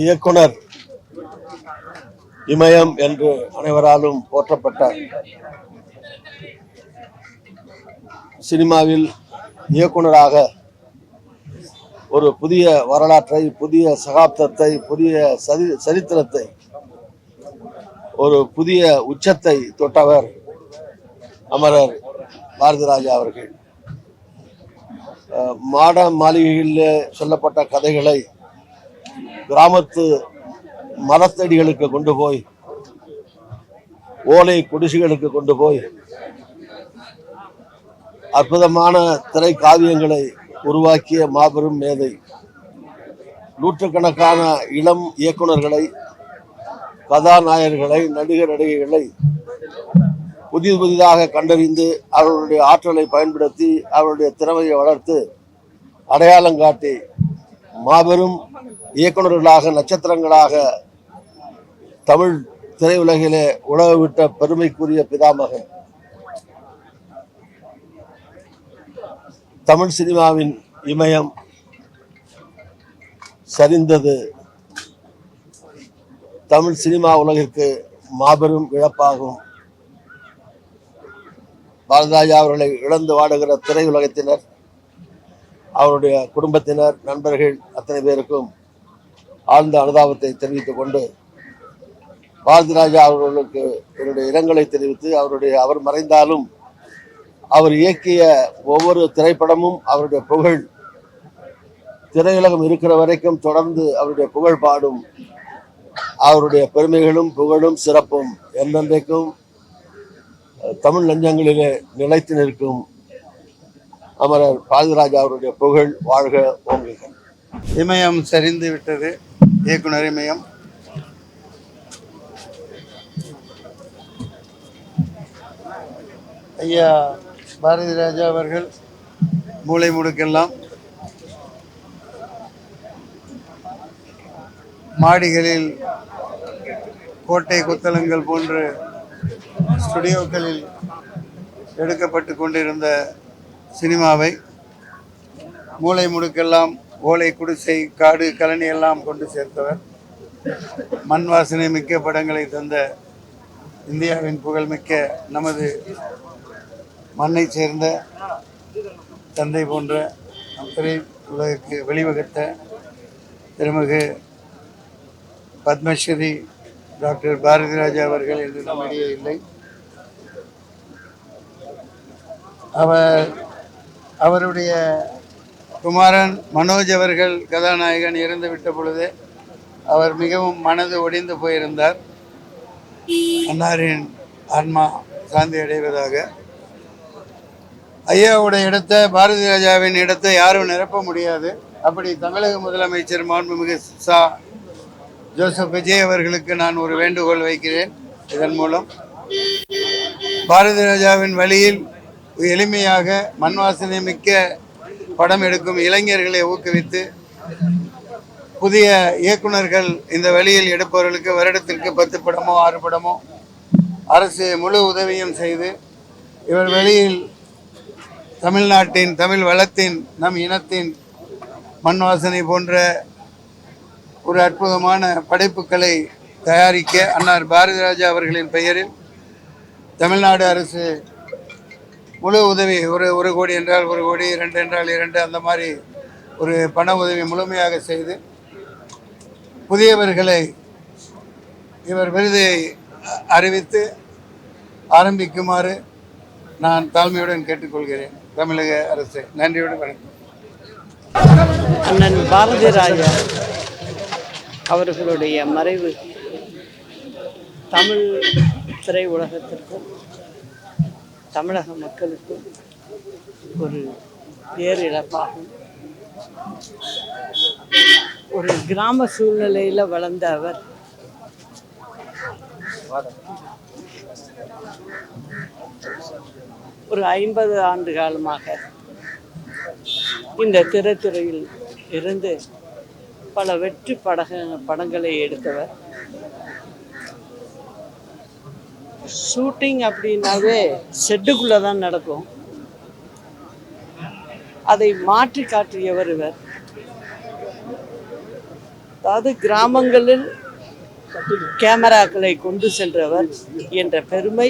இயக்குனர் இமயம் என்று அனைவராலும் போற்றப்பட்ட சினிமாவில் இயக்குனராக ஒரு புதிய வரலாற்றை, புதிய சகாப்தத்தை, புதிய சரித்திரத்தை ஒரு புதிய உச்சத்தை தொட்டவர் அமரர் பாரதி ராஜா அவர்கள். மாட மாளிகைகளில் சொல்லப்பட்ட கதைகளை கிராமத்து மரத்தடிகளுக்கு கொண்டு போய், ஓலை குடிசைகளுக்கு கொண்டு போய் அற்புதமான திரை காவியங்களை உருவாக்கிய மாபெரும் மேதை. நூற்றுக்கணக்கான இளம் இயக்குநர்களை, கதாநாயகர்களை, நடிகர் நடிகைகளை புதிதாக கண்டறிந்து அவர்களுடைய ஆற்றலை பயன்படுத்தி அவருடைய திறமையை வளர்த்து அடையாளம் காட்டி மாபெரும் இயக்குநர்களாக, நட்சத்திரங்களாக தமிழ் திரையுலகிலே உலகவிட்ட பெருமைக்குரிய பிதாமகன். தமிழ் சினிமாவின் இமயம் சரிந்தது தமிழ் சினிமா உலகிற்கு மாபெரும் இழப்பாகும். பாரதிராஜா அவர்களை இழந்து வாடுகிற திரையுலகத்தினர், அவருடைய குடும்பத்தினர், நண்பர்கள் அத்தனை பேருக்கும் ஆழ்ந்த அனுதாபத்தை தெரிவித்துக் கொண்டு, பாரதிராஜா அவர்களுக்கு என்னுடைய இரங்கலை தெரிவித்து, அவர் மறைந்தாலும் அவர் இயக்கிய ஒவ்வொரு திரைப்படமும் அவருடைய புகழ் திரையுலகம் இருக்கிற வரைக்கும் தொடர்ந்து அவருடைய புகழ் பாடும். அவருடைய பெருமைகளும் புகழும் சிறப்பும் என்றென்றைக்கும் தமிழ் நெஞ்சங்களிலே நிலைத்து நிற்கும். அமரர் பாரதிராஜா அவருடைய புகழ் வாழ்க, ஓங்குக. இமயம் சரிந்து விட்டது, இயக்குனர் இமயம். ஐயா பாரதி ராஜா அவர்கள் மூளை முடுக்கெல்லாம் மாடிகளில், கோட்டை கொத்தளங்கள் போன்ற ஸ்டுடியோக்களில் எடுக்கப்பட்டு கொண்டிருந்த சினிமாவை மூளை முடுக்கெல்லாம் ஓலை குடிசை, காடு, கழனி எல்லாம் கொண்டு சேர்த்தவர். மண் வாசனை மிக்க படங்களை தந்த இந்தியாவின் புகழ்மிக்க நமது மண்ணை சேர்ந்த தந்தை போன்ற திரை உலகிற்கு வெளிவகுத்த திருமிகு பத்மஸ்ரீ டாக்டர் பாரதி ராஜா அவர்கள் என்று நம்மிடையே இல்லை. அவருடைய குமாரன் மனோஜ் அவர்கள் கதாநாயகன் இறந்துவிட்ட பொழுது அவர் மிகவும் மனது ஒடிந்து போயிருந்தார். அன்னாரின் ஆன்மா சாந்தி அடைவதாக. ஐயாவுடைய இடத்தை, பாரதி ராஜாவின் இடத்தை யாரும் நிரப்ப முடியாது. அப்படி தமிழக முதலமைச்சர் மாண்புமிகு ஜோசப் விஜய் அவர்களுக்கு நான் ஒரு வேண்டுகோள் வைக்கிறேன். இதன் மூலம் பாரதி ராஜாவின் வழியில் எளிமையாக மண்வாசனை மிக்க படம் எடுக்கும் இளைஞர்களை ஊக்குவித்து, புதிய இயக்குநர்கள் இந்த வழியில் எடுப்பவர்களுக்கு வருடத்திற்கு 10 படமோ 6 படமோ அரசு முழு உதவியும் செய்து, இவர் வெளியில் தமிழ்நாட்டின், தமிழ் வளத்தின், நம் இனத்தின் மண் வாசனை போன்ற ஒரு அற்புதமான படைப்புகளை தயாரிக்க அன்னார் பாரதி ராஜா அவர்களின் பெயரில் தமிழ்நாடு அரசு முழு உதவி, ஒரு கோடி என்றால் 1 கோடி, 2 என்றால் 2, அந்த மாதிரி ஒரு பண உதவி முழுமையாக செய்து புதியவர்களை இவர் விருதை அறிவித்து ஆரம்பிக்குமாறு நான் தாழ்மையுடன் கேட்டுக்கொள்கிறேன் தமிழக அரசு. நன்றியுடன் வணக்கம். அண்ணன் பாரதி ராஜா அவர்களுடைய மறைவு தமிழ் திரை உலகத்திற்கும் தமிழக மக்களுக்கும் ஒரு பேரிழப்பாகும். ஒரு கிராம சூழ்நிலையில் வளர்ந்த அவர் ஒரு 50 ஆண்டு காலமாக இந்த திரைத்துறையில் இருந்து பல வெற்றி படங்களை எடுத்தவர். ஷூட்டிங் அப்படின்னாவே செட்டுக்குள்ளே தான் நடக்கும். அதை மாற்றி காட்டியவர் இவர். அதாவது கிராமங்களில் கேமராக்களை கொண்டு சென்றவர் என்ற பெருமை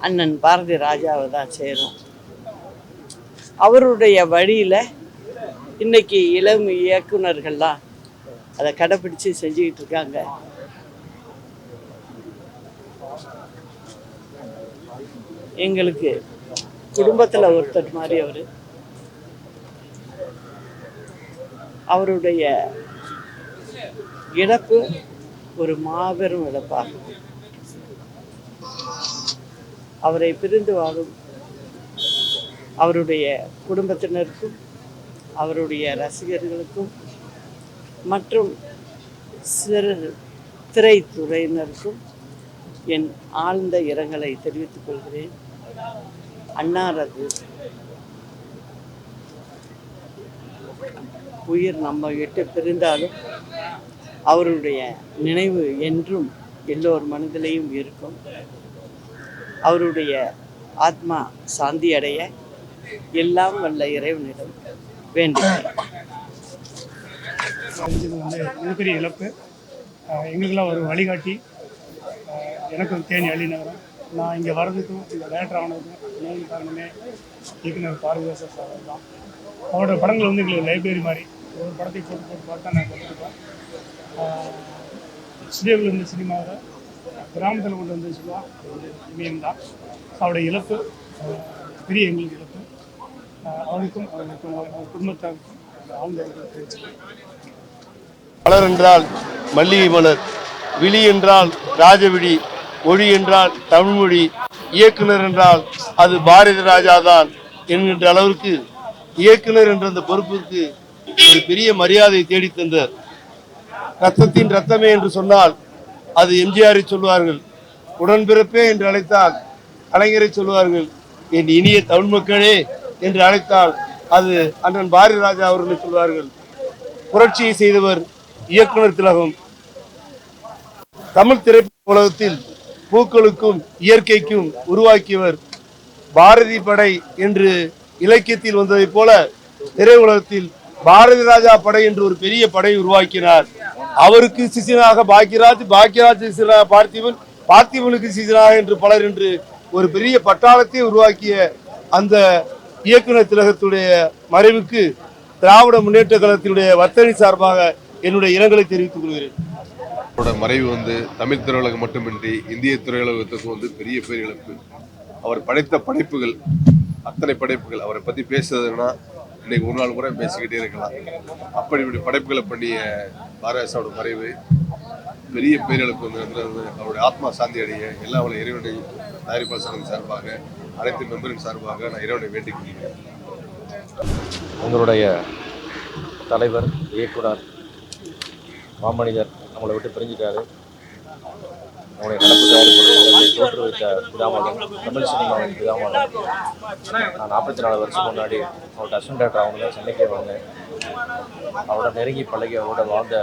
அண்ணன் பாரதி ராஜாவை தான் சேரும். அவருடைய வழியில் இன்னைக்கு இளம் இயக்குனர்கள்லாம் அதை கடைப்பிடிச்சு செஞ்சுக்கிட்டு இருக்காங்க. எங்களுக்கு குடும்பத்தில் ஒருத்தர் மாதிரி அவருடைய இழப்பு ஒரு மாபெரும் இழப்பாகும். அவரை பிரிந்து வாழும் அவருடைய குடும்பத்தினருக்கும் அவருடைய ரசிகர்களுக்கும் மற்றும் திரைத்துறையினருக்கும் என் ஆழ்ந்த இரங்கலை தெரிவித்துக் கொள்கிறேன். அன்னாரது உயிர் நம்ம விட்டு பிரிந்தாலும் அவருடைய நினைவு என்றும் எல்லோர் மனதிலையும் இருக்கும். அவருடைய ஆத்மா சாந்தி அடைய எல்லாம் வல்ல இறைவனிடம் வேண்டுகிறேன். மிகப்பெரிய இழப்பு. எங்களுக்கெல்லாம் ஒரு வழிகாட்டி. எனக்கும் தேனி அள்ளிநகரம். நான் இங்கே வர்றதுக்கும் இந்த டைரக்டர் ஆனதுக்கும் மெயின் காரணமே இயக்குனர் பாரதிராஜா சார் தான். அவரோட படங்கள் வந்து எங்களுக்கு லைப்ரரி மாதிரி ஒரு படத்தை போட்டு பார்த்தா நான் கற்றுக்கிட்டேன். ஸ்டுடியோவில் இருந்த சினிமாவில் கிராமத்தில் கொண்டு வந்து சொல்லுவா இமயம் தான். அவருடைய இழப்பு பெரிய எங்களுக்கு இழப்பு. அவருக்கும் அவருக்கும் குடும்பத்தாருக்கும் ஆழ்ந்த தெரிவிச்சுக்கிறேன். மலர் என்றால் மல்லிகை மலர், விழி என்றால் ராஜவிழி, மொழி என்றால் தமிழ்மொழி, இயக்குனர் என்றால் அது பாரதி ராஜா தான் என்கின்ற அளவிற்கு இயக்குனர் என்ற அந்த பொறுப்பிற்கு ஒரு பெரிய மரியாதை தேடி தந்தார். ரத்தத்தின் ரத்தமே என்று சொன்னால் அது எம்ஜிஆரை சொல்வார்கள். உடன்பிறப்பே என்று அழைத்தால் கலைஞரை சொல்வார்கள். என் இனிய தமிழ் மக்களே என்று அழைத்தால் அது அண்ணன் பாரதி ராஜா அவர்களை சொல்வார்கள். புரட்சியை செய்தவர் இயக்குனர் திலகம். தமிழ் திரைப்பட உலகத்தில் பூக்களுக்கும் இயற்கைக்கும் உருவாக்கியவர். பாரதி படை என்று இலக்கியத்தில் வந்ததை போல திரையுலகத்தில் பாரதி ராஜா படை என்று ஒரு பெரிய படை உருவாக்கினார். அவருக்கு சிசினாக பாக்யராஜ், பாக்யராஜ் சிசினாக பார்த்திபன், பார்த்திபனுக்கு சிசினாக என்று பலர் என்று ஒரு பெரிய பட்டாளத்தை உருவாக்கிய அந்த இயக்குனர் திலகத்துடைய மறைவுக்கு திராவிட முன்னேற்ற கழகத்தினுடைய வர்த்தனை சார்பாக என்னுடைய இரங்கலை தெரிவித்துக் கொள்கிறேன். மறைவு தமிழ் திரையுலகம் மட்டுமின்றி இந்திய திரையுலகத்துக்கு பெரிய பேர் இழப்பு. அவர் படைத்த படைப்புகள், அத்தனை படைப்புகள், அவரை பற்றி பேசுறதுன்னா இன்னைக்கு ஒரு நாள் கூட பேசிக்கிட்டே இருக்கலாம். அப்படி படைப்புகளை பண்ணிய பாரதிராஜாவோட மறைவு பெரிய பேரிழப்பு. அவருடைய ஆத்மா சாந்தி அடைய எல்லா அவளை இறைவனை தயாரிப்பாளர் சங்கம் சார்பாக அனைத்து மெம்பரின் சார்பாக நான் இறைவனை வேண்டிக் கொள்கிறேன். உங்களுடைய தலைவர், இயக்குனர், மாமனிதர் நம்மளை விட்டு பிரிஞ்சிட்டாரு. நம்முடைய நடப்பு தயாரிப்பு தோற்றுவித்த பிதாமகன், தமிழ் சினிமாவின் பிதாமகன். நான் 44 வருஷம் முன்னாடி அவரோட அசிஸ்டன்ட் டைரக்டர் அவங்க சென்னைக்கே வந்தேன். அவரோட நெருங்கி பழகி அவரோட வாழ்ந்த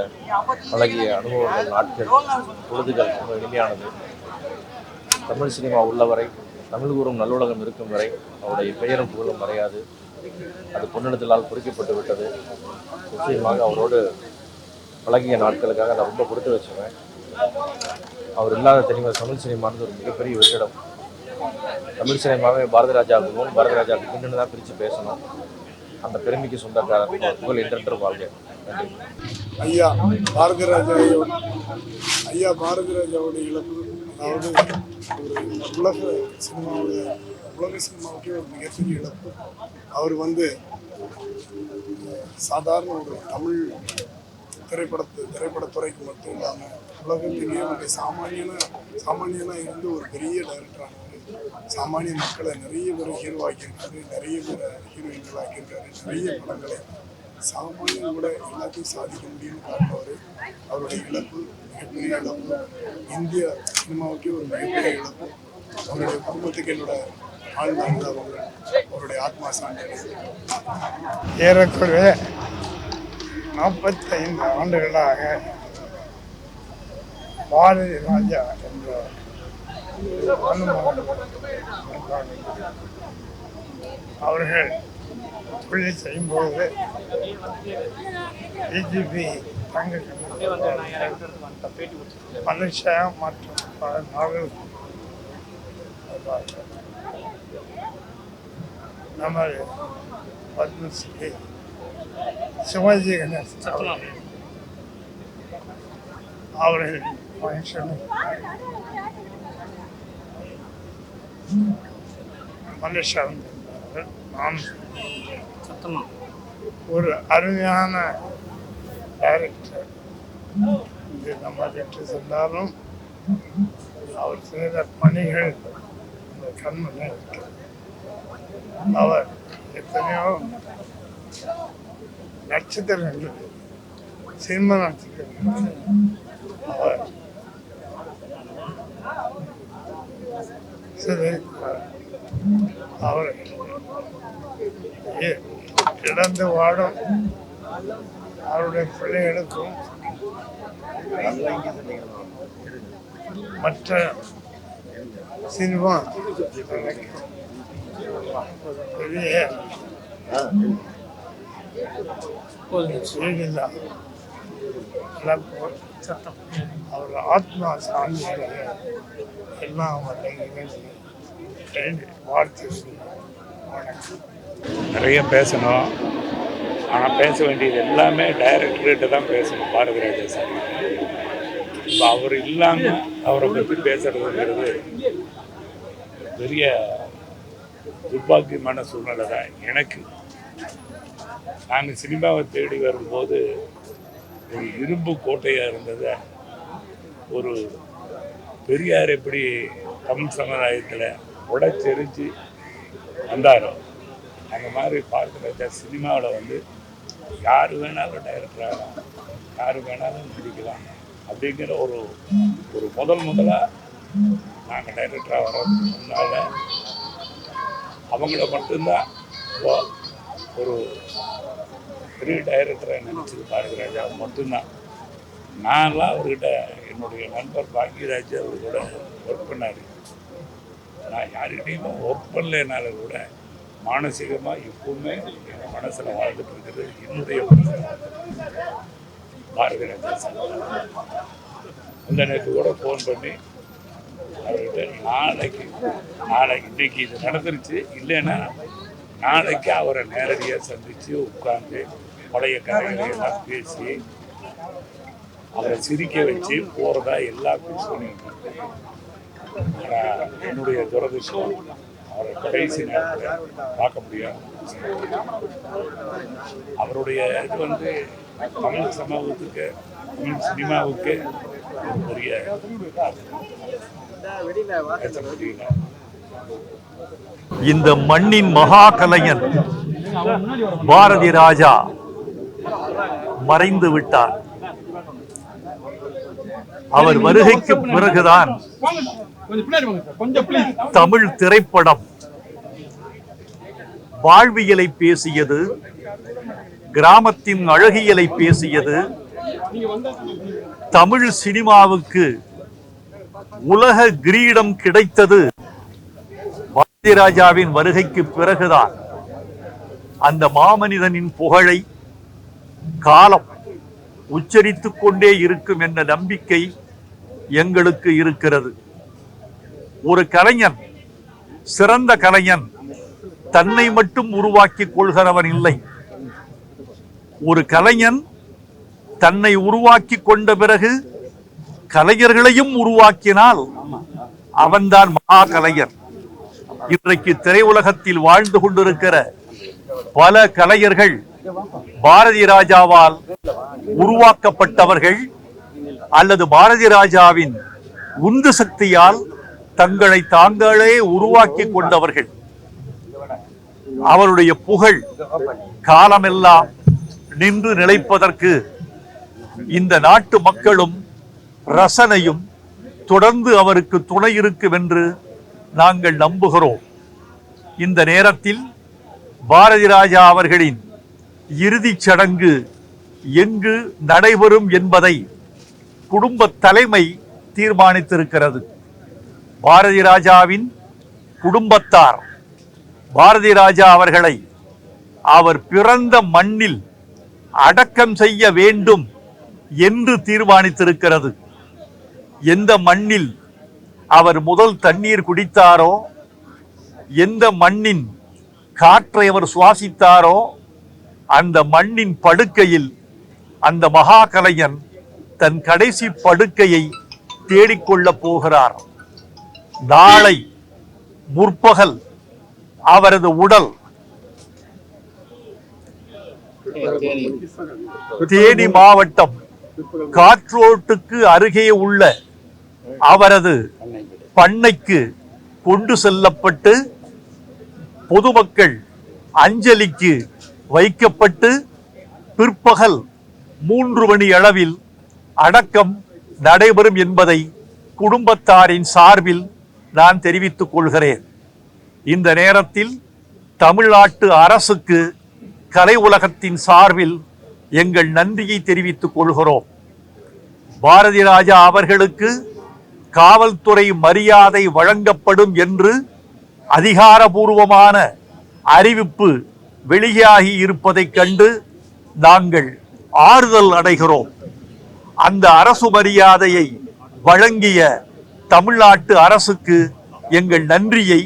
பழகிய அனுபவங்கள், நாட்கள், பொழுதுகள் ரொம்ப இனிமையானது. தமிழ் சினிமா உள்ளவரை, தமிழ் கூறும் நல்லுலகம் இருக்கும் வரை அவருடைய பெயரும் புகழும் மறையாது. அது பொன்னெழுத்தினால் குறிக்கப்பட்டு விட்டது. நிச்சயமாக அவரோடு பழகிய நாட்களுக்காக நான் ரொம்ப கொடுத்து வச்சுருவேன். அவர் இல்லாத தெரியுமா தமிழ் சினிமானது ஒரு மிகப்பெரிய வெற்றிடம். தமிழ் சினிமாவே பாரதி ராஜாவுக்கும் பாரதி ராஜாவுக்கு பின்னு தான் பிரித்து பேசணும். அந்த பெருமைக்கு சொந்தக்காரர் புகழ் என்றென்று வாழ்க. நன்றி. ஐயா பாரதி ராஜாவுடைய இழப்பு, அதாவது ஒரு உலக சினிமாவுக்கே ஒரு மிகப்பெரிய இழப்பு. அவர் சாதாரண ஒரு தமிழ் திரைப்படத்துறைக்கு மட்டும் இல்லாமல் உலகத்திலேயே ஒரு சாமானியனாக இருந்து ஒரு பெரிய டைரக்டரானவர். சாமானிய மக்களை நிறைய பேர் ஹீரோவாக்கியிருக்காரு, நிறைய பேர் ஹீரோயின்களாக்கியிருக்காரு. நிறைய படங்களை சாமானியன் கூட எல்லாத்தையும் சாதிக்க முடியும்னு காட்டினவர். அவருடைய இழப்பு மிகப்பெரிய இழப்பு. இந்திய சினிமாவுக்கே ஒரு மிகப்பெரிய இழப்பு. அவருடைய குடும்பத்துக்கு என்னோட ஆழ்ந்த அனுதாபங்கள். அவருடைய ஆத்மா சாந்தி. ஏறக்குறைய 45 ஆண்டுகளாக பாரதி ராஜா என்ற அவர்கள் தொழில் செய்யும்போது டிஜிபி மனுஷா மற்றும் பல நாவல் நமது பத்மஸ்ரீ சிவாஜி கணேசன் அவர்கள் மனுஷன். நான் ஒரு அருமையான டைரக்டர். இது நம்ம விட்டு சென்றாலும் அவர் செய்த பணிகள் இந்த கண்மனை இருக்கு. அவர் எத்தனையோ நட்சத்திரங்கள், சினிமா நட்சத்திரங்கள் அவர் அவரை இழந்து வாடும் அவருடைய பிள்ளைகளுக்கும் மற்ற சினிமா பெரிய அவர் ஆத்மா சாந்தி எல்லாம் வாழ்த்து. நிறைய பேசணும், ஆனால் பேச வேண்டியது எல்லாமே டைரக்டர்கிட்ட தான் பேசணும். பாரதி ராஜா சார் இப்போ அவர் இல்லாமல் அவரை பற்றி பேசுறதுங்கிறது பெரிய துர்பாக்கியமான சூழ்நிலை தான் எனக்கு. நாங்கள் சினிமாவை தேடி வரும்போது ஒரு இரும்பு கோட்டையாக இருந்ததை ஒரு பெரியார் எப்படி தமிழ் சமுதாயத்தில் உடைச்செறிஞ்சு வந்தாரோ அந்த மாதிரி பாரதி ராஜா சினிமாவில் வந்து யார் வேணாலும் டைரக்டர் ஆகலாம், யார் வேணாலும் நடிக்கலாம் அப்படிங்கிற ஒரு முதலாக நாங்கள் டைரக்டராக வர்றதுக்கு முன்னால் அவங்கள மட்டும்தான் ஒரு பெரிய டைரக்டரை நினச்சது பாரதி ராஜா மட்டும்தான். நான்லாம் அவர்கிட்ட என்னுடைய நண்பர் பாக்யராஜ் அவர் கூட ஒர்க் பண்ணார். நான் யார்கிட்டையுமே ஒர்க் பண்ணலைனாலும் கூட மானசீகமாக எப்பவுமே என் மனசில் வாழ்ந்துட்டு இருக்கிறது என்னுடைய பாரதி ராஜா சார். அந்த நேரத்து கூட ஃபோன் பண்ணி அவர்கிட்ட நாளைக்கு இன்னைக்கு இது நடந்துருச்சு, இல்லைன்னா நாளைக்கு அவரை நேரடியாக சந்தித்து உட்கார்ந்து பழைய கதைகளையெல்லாம் பேசி அவரை சிரிக்க வச்சு போகிறதா எல்லாம் பேசி பண்ணியிருக்காங்க. ஆனால் என்னுடைய துரதிர்ஷ்டம் அவரை கடைசி நேரத்தில் பார்க்க முடியாது. அவருடைய இது வந்து தமிழ் சமூகத்துக்கு, தமிழ் சினிமாவுக்கு ஒரு பெரிய இந்த மண்ணின் மகா கலைஞன் பாரதி ராஜா மறைந்து விட்டார். அவர் வருகைக்கு பிறகுதான் தமிழ் திரைப்படம் வாழ்வியலை பேசியது, கிராமத்தின் அழகியலை பேசியது. தமிழ் சினிமாவுக்கு உலக கிரீடம் கிடைத்தது பாரதி ராஜாவின் வருகைக்கு பிறகுதான். அந்த மாமனிதனின் புகழை காலம் உச்சரித்துக் கொண்டே இருக்கும் என்ற நம்பிக்கை எங்களுக்கு இருக்கிறது. ஒரு கலைஞன், சிறந்த கலைஞன் தன்னை மட்டும் உருவாக்கிக் கொள்கிறவன் இல்லை. ஒரு கலைஞன் தன்னை உருவாக்கி கொண்ட பிறகு கலைஞர்களையும் உருவாக்கினால் அவன்தான் மகா கலைஞர். இன்றைக்கு திரையுலகத்தில் வாழ்ந்து கொண்டிருக்கிற பல கலைஞர்கள் பாரதி ராஜாவால் உருவாக்கப்பட்டவர்கள் அல்லது பாரதி ராஜாவின் உந்து சக்தியால் தங்களை தாங்களே உருவாக்கி கொண்டவர்கள். அவருடைய புகழ் காலமெல்லாம் நின்று நிலைப்பதற்கு இந்த நாட்டு மக்களும் ரசனையும் தொடர்ந்து அவருக்கு துணை இருக்கும் என்று நாங்கள் நம்புகிறோம். இந்த நேரத்தில் பாரதி ராஜா அவர்களின் இறுதிச் சடங்கு எங்கு நடைபெறும் என்பதை குடும்ப தலைமை தீர்மானித்திருக்கிறது. பாரதி ராஜாவின் குடும்பத்தார் பாரதி ராஜா அவர்களை அவர் பிறந்த மண்ணில் அடக்கம் செய்ய வேண்டும் என்று தீர்மானித்திருக்கிறது. எந்த மண்ணில் அவர் முதல் தண்ணீர் குடித்தாரோ, எந்த மண்ணின் காற்றை அவர் சுவாசித்தாரோ, அந்த மண்ணின் படுக்கையில் அந்த மகா கலைஞன் தன் கடைசி படுக்கையை தேடிக்கொள்ளப் போகிறார். நாளை முற்பகல் அவரது உடல் தேனி மாவட்டம் காற்றோட்டுக்கு அருகே உள்ள அவரது பண்ணைக்கு கொண்டு செல்லப்பட்டு பொதுமக்கள் அஞ்சலிக்கு வைக்கப்பட்டு பிற்பகல் 3 மணி அளவில் அடக்கம் நடைபெறும் என்பதை குடும்பத்தாரின் சார்பில் நான் தெரிவித்துக் கொள்கிறேன். இந்த நேரத்தில் தமிழ்நாட்டு அரசுக்கு கலை உலகத்தின் சார்பில் எங்கள் நன்றியை தெரிவித்துக் கொள்கிறோம். பாரதி ராஜா அவர்களுக்கு காவல்துறை மரியாதை வழங்கப்படும் என்று அதிகாரபூர்வமான அறிவிப்பு வெளியாகி இருப்பதைக் கண்டு நாங்கள் ஆறுதல் அடைகிறோம். அந்த அரசு மரியாதையை வழங்கிய தமிழ்நாட்டு அரசுக்கு எங்கள் நன்றியை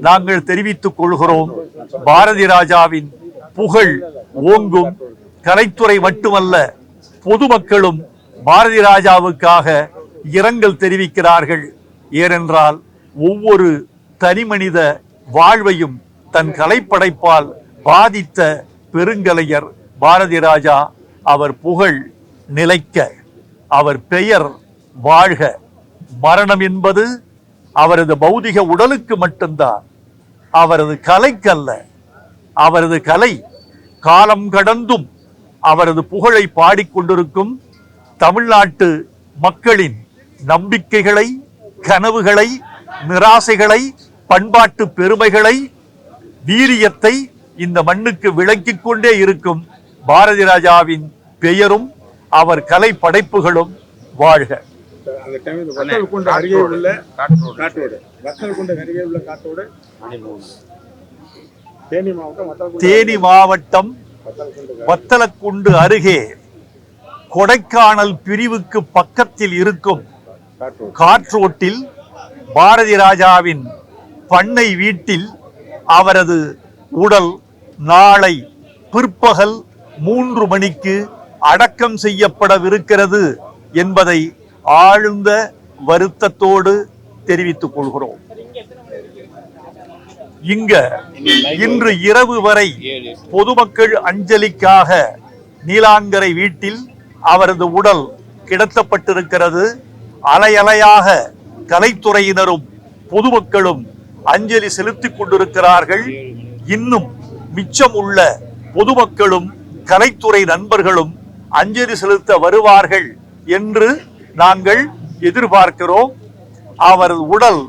நாங்கள் தெரிவித்துக் கொள்கிறோம். பாரதி ராஜாவின் புகழ் ஓங்கும். கலைத்துறை மட்டுமல்ல, பொதுமக்களும் பாரதி ராஜாவுக்காக இரங்கல் தெரிவிக்கிறார்கள். ஏனென்றால் ஒவ்வொரு தனிமனித வாழ்வையும் தன் கலைப்படைப்பால் பாதித்த பெருங்கலைஞர் பாரதி ராஜா. அவர் புகழ் நிலைக்க, அவர் பெயர் வாழ்க. மரணம் என்பது அவரது பௌதிக உடலுக்கு மட்டும்தான், அவரது கலைக்கல்ல. அவரது கலை காலம் கடந்தும் அவரது புகழை பாடிக்கொண்டிருக்கும். தமிழ்நாட்டு மக்களின் நம்பிக்கைகளை, கனவுகளை, நிராசைகளை, பண்பாட்டு பெருமைகளை, வீரியத்தை இந்த மண்ணுக்கு விளக்கிக் கொண்டே இருக்கும் பாரதி ராஜாவின் பெயரும் அவர் கலை படைப்புகளும் வாழ்க. தேனி மாவட்டம் வத்தலக்குண்டு அருகே கொடைக்கானல் பிரிவுக்கு பக்கத்தில் இருக்கும் காற்றோட்டில் பாரதி ராஜாவின் பண்ணை வீட்டில் அவரது உடல் நாளை பிற்பகல் 3 மணிக்கு அடக்கம் செய்யப்படவிருக்கிறது என்பதை ஆழ்ந்த வருத்தத்தோடு தெரிவித்துக் கொள்கிறோம். இன்று இரவு வரை பொதுமக்கள் அஞ்சலிக்காக நீலாங்கரை வீட்டில் அவரது உடல் கிடத்தப்பட்டிருக்கிறது. அலையலையாக கலைத்துறையினரும் பொதுமக்களும் அஞ்சலி செலுத்திக் கொண்டிருக்கிறார்கள். இன்னும் மிச்சம் உள்ள பொதுமக்களும் கலைத்துறை நண்பர்களும் அஞ்சலி செலுத்த வருவார்கள் என்று நாங்கள் எதிர்பார்க்கிறோம். அவரது உடல்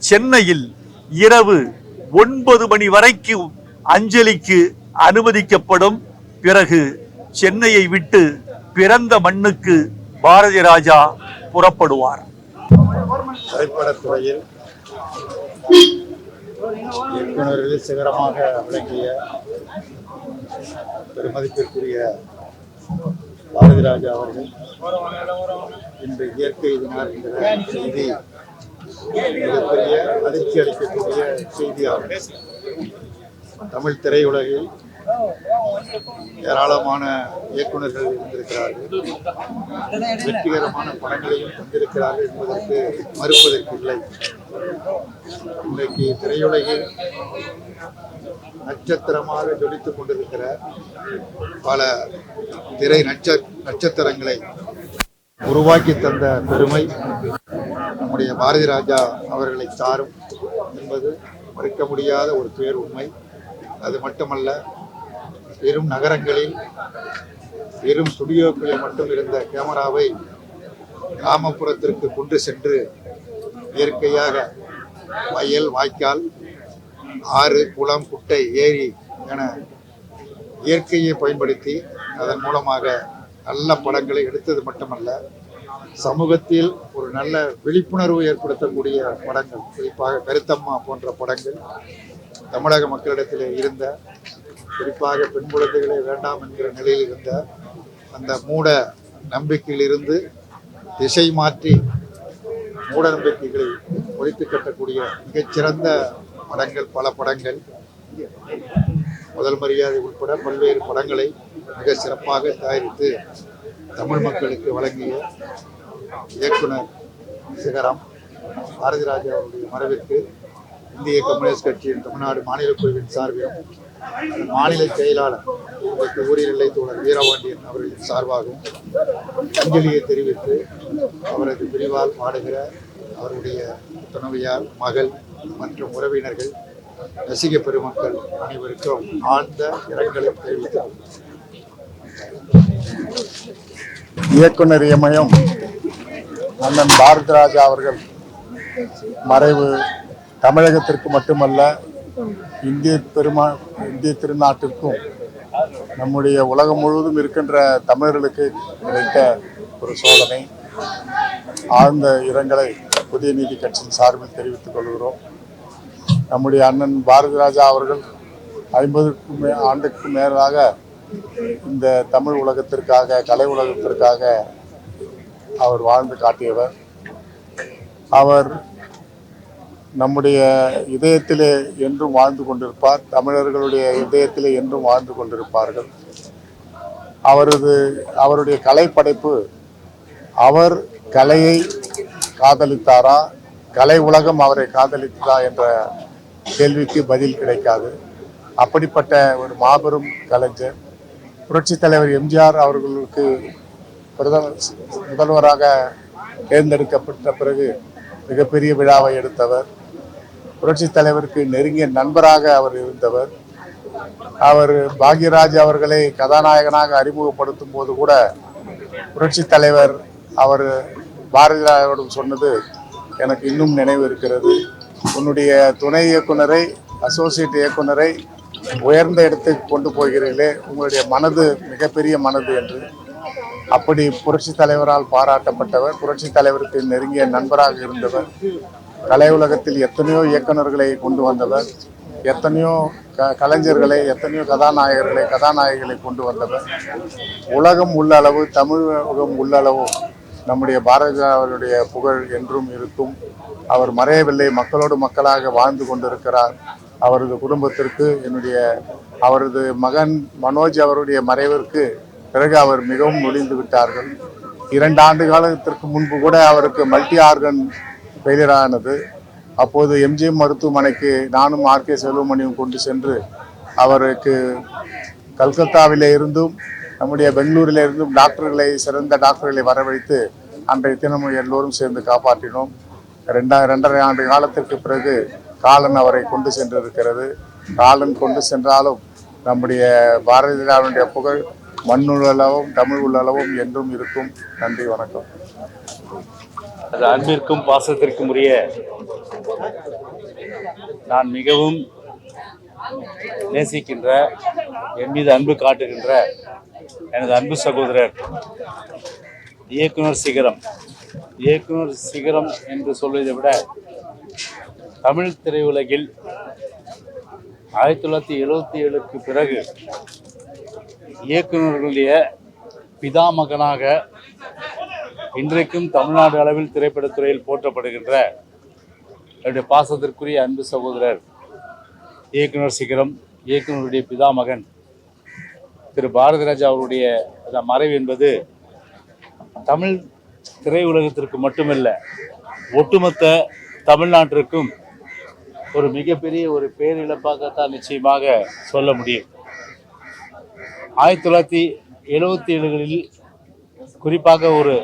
சென்னையில் இரவு 9 மணி வரைக்கும் அஞ்சலிக்கு அனுமதிக்கப்படும். பிறகு சென்னையை விட்டு பிறந்த மண்ணுக்கு பாரதி ராஜா புறப்படுவார். திரைப்படத்துறையில் இயக்குநர்கள் சிகரமாக விளங்கிய பெருமதிப்பிற்குரிய பாரதி ராஜா அவர்கள் இன்று இயற்கை தினார் என்கிற செய்தி மிகப்பெரிய அதிர்ச்சி அளிக்கக்கூடிய செய்தியாகும். தமிழ் திரையுலகில் ஏராளமான இயக்குநர்கள் இருந்திருக்கிறார்கள், வெற்றிகரமான படங்களையும் தந்திருக்கிறார்கள் என்பதற்கு மறுப்பதற்கில்லை. இன்றைக்கு திரையுலகில் நட்சத்திரமாக ஜொலித்துக் கொண்டிருக்கிற பல திரை நட்சத்திரங்களை உருவாக்கி தந்த பெருமை நம்முடைய பாரதி ராஜா அவர்களை சாரும் என்பது மறுக்க முடியாத ஒரு பேர் உண்மை. அது மட்டுமல்ல, வெறும் நகரங்களில் வெறும் ஸ்டுடியோக்களில் மட்டும் இருந்த கேமராவை கிராமப்புறத்திற்கு கொண்டு சென்று இயற்கையாக வயல், வாய்க்கால், ஆறு, குளம், குட்டை, ஏரி என இயற்கையை பயன்படுத்தி அதன் மூலமாக நல்ல படங்களை எடுத்தது மட்டுமல்ல, சமூகத்தில் ஒரு நல்ல விழிப்புணர்வு ஏற்படுத்தக்கூடிய படங்கள், குறிப்பாக கருத்தம்மா போன்ற படங்கள் தமிழக மக்களிடத்தில் இருந்த, குறிப்பாக பெண் குழந்தைகளே வேண்டாம் என்கிற நிலையில் இருந்த அந்த மூட நம்பிக்கையிலிருந்து திசை மாற்றி மூட நம்பிக்கைகளை ஒழித்து கட்டக்கூடிய மிகச்சிறந்த படங்கள், பல படங்கள், முதல் மரியாதை உட்பட பல்வேறு படங்களை மிக சிறப்பாக தயாரித்து தமிழ் மக்களுக்கு வழங்கிய இயக்குனர் சிகரம் பாரதி ராஜா அவருடைய மறைவிற்கு இந்திய கம்யூனிஸ்ட் கட்சியின் தமிழ்நாடு மாநில குழுவின் சார்பிலும் மாநில செயலாளர் ஊரில் தோழர் வீரபாண்டியன் அவர்களின் சார்பாகவும் அஞ்சலியை தெரிவித்து அவரது பிரிவால் பாடுகிற அவருடைய துணைவியார், மகள் மற்றும் உறவினர்கள், ரசிக பெருமக்கள் அனைவருக்கும் ஆழ்ந்த இரங்கலை தெரிவித்தார். இயக்குனர் இமயம் அண்ணன் பாரதி ராஜா அவர்கள் மறைவு தமிழகத்திற்கு மட்டுமல்ல இந்திய திருநாட்டிற்கும் நம்முடைய உலகம் முழுவதும் இருக்கின்ற தமிழர்களுக்கு கிடைத்த ஒரு சோதனை. ஆழ்ந்த இரங்கலை புதிய நீதி கட்சியின் சார்பில் தெரிவித்துக் கொள்கிறோம். நம்முடைய அண்ணன் பாரதி ராஜா அவர்கள் 50 ஆண்டுக்கும் மேலாக இந்த தமிழ் உலகத்திற்காக, கலை உலகத்திற்காக அவர் வாழ்ந்து காட்டியவர். அவர் நம்முடைய இதயத்திலே என்றும் வாழ்ந்து கொண்டிருப்பார். தமிழர்களுடைய இதயத்திலே என்றும் வாழ்ந்து கொண்டிருப்பார்கள். அவருடைய கலை படைப்பு, அவர் கலையை காதலித்தாரா, கலை உலகம் அவரை காதலித்ததா என்ற கேள்விக்கு பதில் கிடைக்காது. அப்படிப்பட்ட ஒரு மாபெரும் கலைஞர். புரட்சித் தலைவர் எம்ஜிஆர் அவர்களுக்கு முதல்வராக தேர்ந்தெடுக்கப்பட்ட பிறகு மிகப்பெரிய விழாவை எடுத்தவர். புரட்சித் தலைவருக்கு நெருங்கிய நண்பராக அவர் இருந்தவர். அவர் பாக்யராஜ் அவர்களை கதாநாயகனாக அறிமுகப்படுத்தும் போது கூட புரட்சித் தலைவர் அவர் பாரதிராஜாவிடம் சொன்னது எனக்கு இன்னும் நினைவு இருக்கிறது. உன்னுடைய துணை இயக்குனரை, அசோசியேட் இயக்குனரை உயர்ந்த இடத்துக்கு கொண்டு போகிறீர்களே, உங்களுடைய மனது மிகப்பெரிய மனது என்று. அப்படி புரட்சி தலைவரால் பாராட்டப்பட்டவர். புரட்சி தலைவருக்கு நெருங்கிய நண்பராக இருந்தவர். கலை உலகத்தில் எத்தனையோ இயக்குநர்களை கொண்டு வந்தவர். எத்தனையோ கலைஞர்களை, எத்தனையோ கதாநாயகிகளை கொண்டு வந்தவர். உலகம் உள்ளளவு, தமிழகம் உள்ளளவு நம்முடைய பாரதியாருடைய புகழ் என்றும் இருக்கும். அவர் மறையவில்லை, மக்களோடு மக்களாக வாழ்ந்து கொண்டிருக்கிறார். அவரது குடும்பத்திற்கு அவரது மகன் மனோஜ் அவருடைய மறைவிற்கு பிறகு அவர் மிகவும் நொடிந்து விட்டார்கள். 2 ஆண்டு காலத்திற்கு முன்பு கூட அவருக்கு மல்டி ஆர்கன் ஃபெயிலியர் ஆனது. அப்போது எம்ஜிஎம் மருத்துவமனைக்கு நானும் ஆர்கே செல்வமணியும் கொண்டு சென்று அவருக்கு கல்கத்தாவிலே இருந்தும் நம்முடைய பெங்களூரில் இருந்தும் சிறந்த டாக்டர்களை வரவழைத்து அன்றைய தினம் எல்லோரும் சேர்ந்து காப்பாற்றினோம். 2.5 ஆண்டு காலத்திற்கு பிறகு காலன் அவரை கொண்டு சென்றிருக்கிறது. காலன் கொண்டு சென்றாலும் நம்முடைய பாரதியாருடைய புகழ் மண்ணுள்ளளவும் தமிழ் உள்ளளவும் என்றும் இருக்கும். நன்றி, வணக்கம். அது அன்பிற்கும் பாசத்திற்கும் உரிய, நான் மிகவும் நேசிக்கின்ற, என் மீது அன்பு காட்டுகின்ற எனது அன்பு சகோதரர் இயக்குனர் சிகரம் என்று சொல்வதை விட தமிழ் திரையுலகில் 1977க்கு பிறகு இயக்குநர்களுடைய பிதாமகனாக இன்றைக்கும் தமிழ்நாடு அளவில் திரைப்படத்துறையில் போற்றப்படுகின்ற என்னுடைய பாசத்திற்குரிய அன்பு சகோதரர் இயக்குனர் சிகரம், இயக்குனருடைய பிதாமகன் திரு பாரதி ராஜா அவருடைய மறைவு என்பது தமிழ் திரையுலகத்திற்கு மட்டுமல்ல, ஒட்டுமொத்த தமிழ்நாட்டிற்கும் ஒரு மிகப்பெரிய ஒரு பேரிழப்பாகத்தான் நிச்சயமாக சொல்ல முடியும். 1977களில், குறிப்பாக ஒரு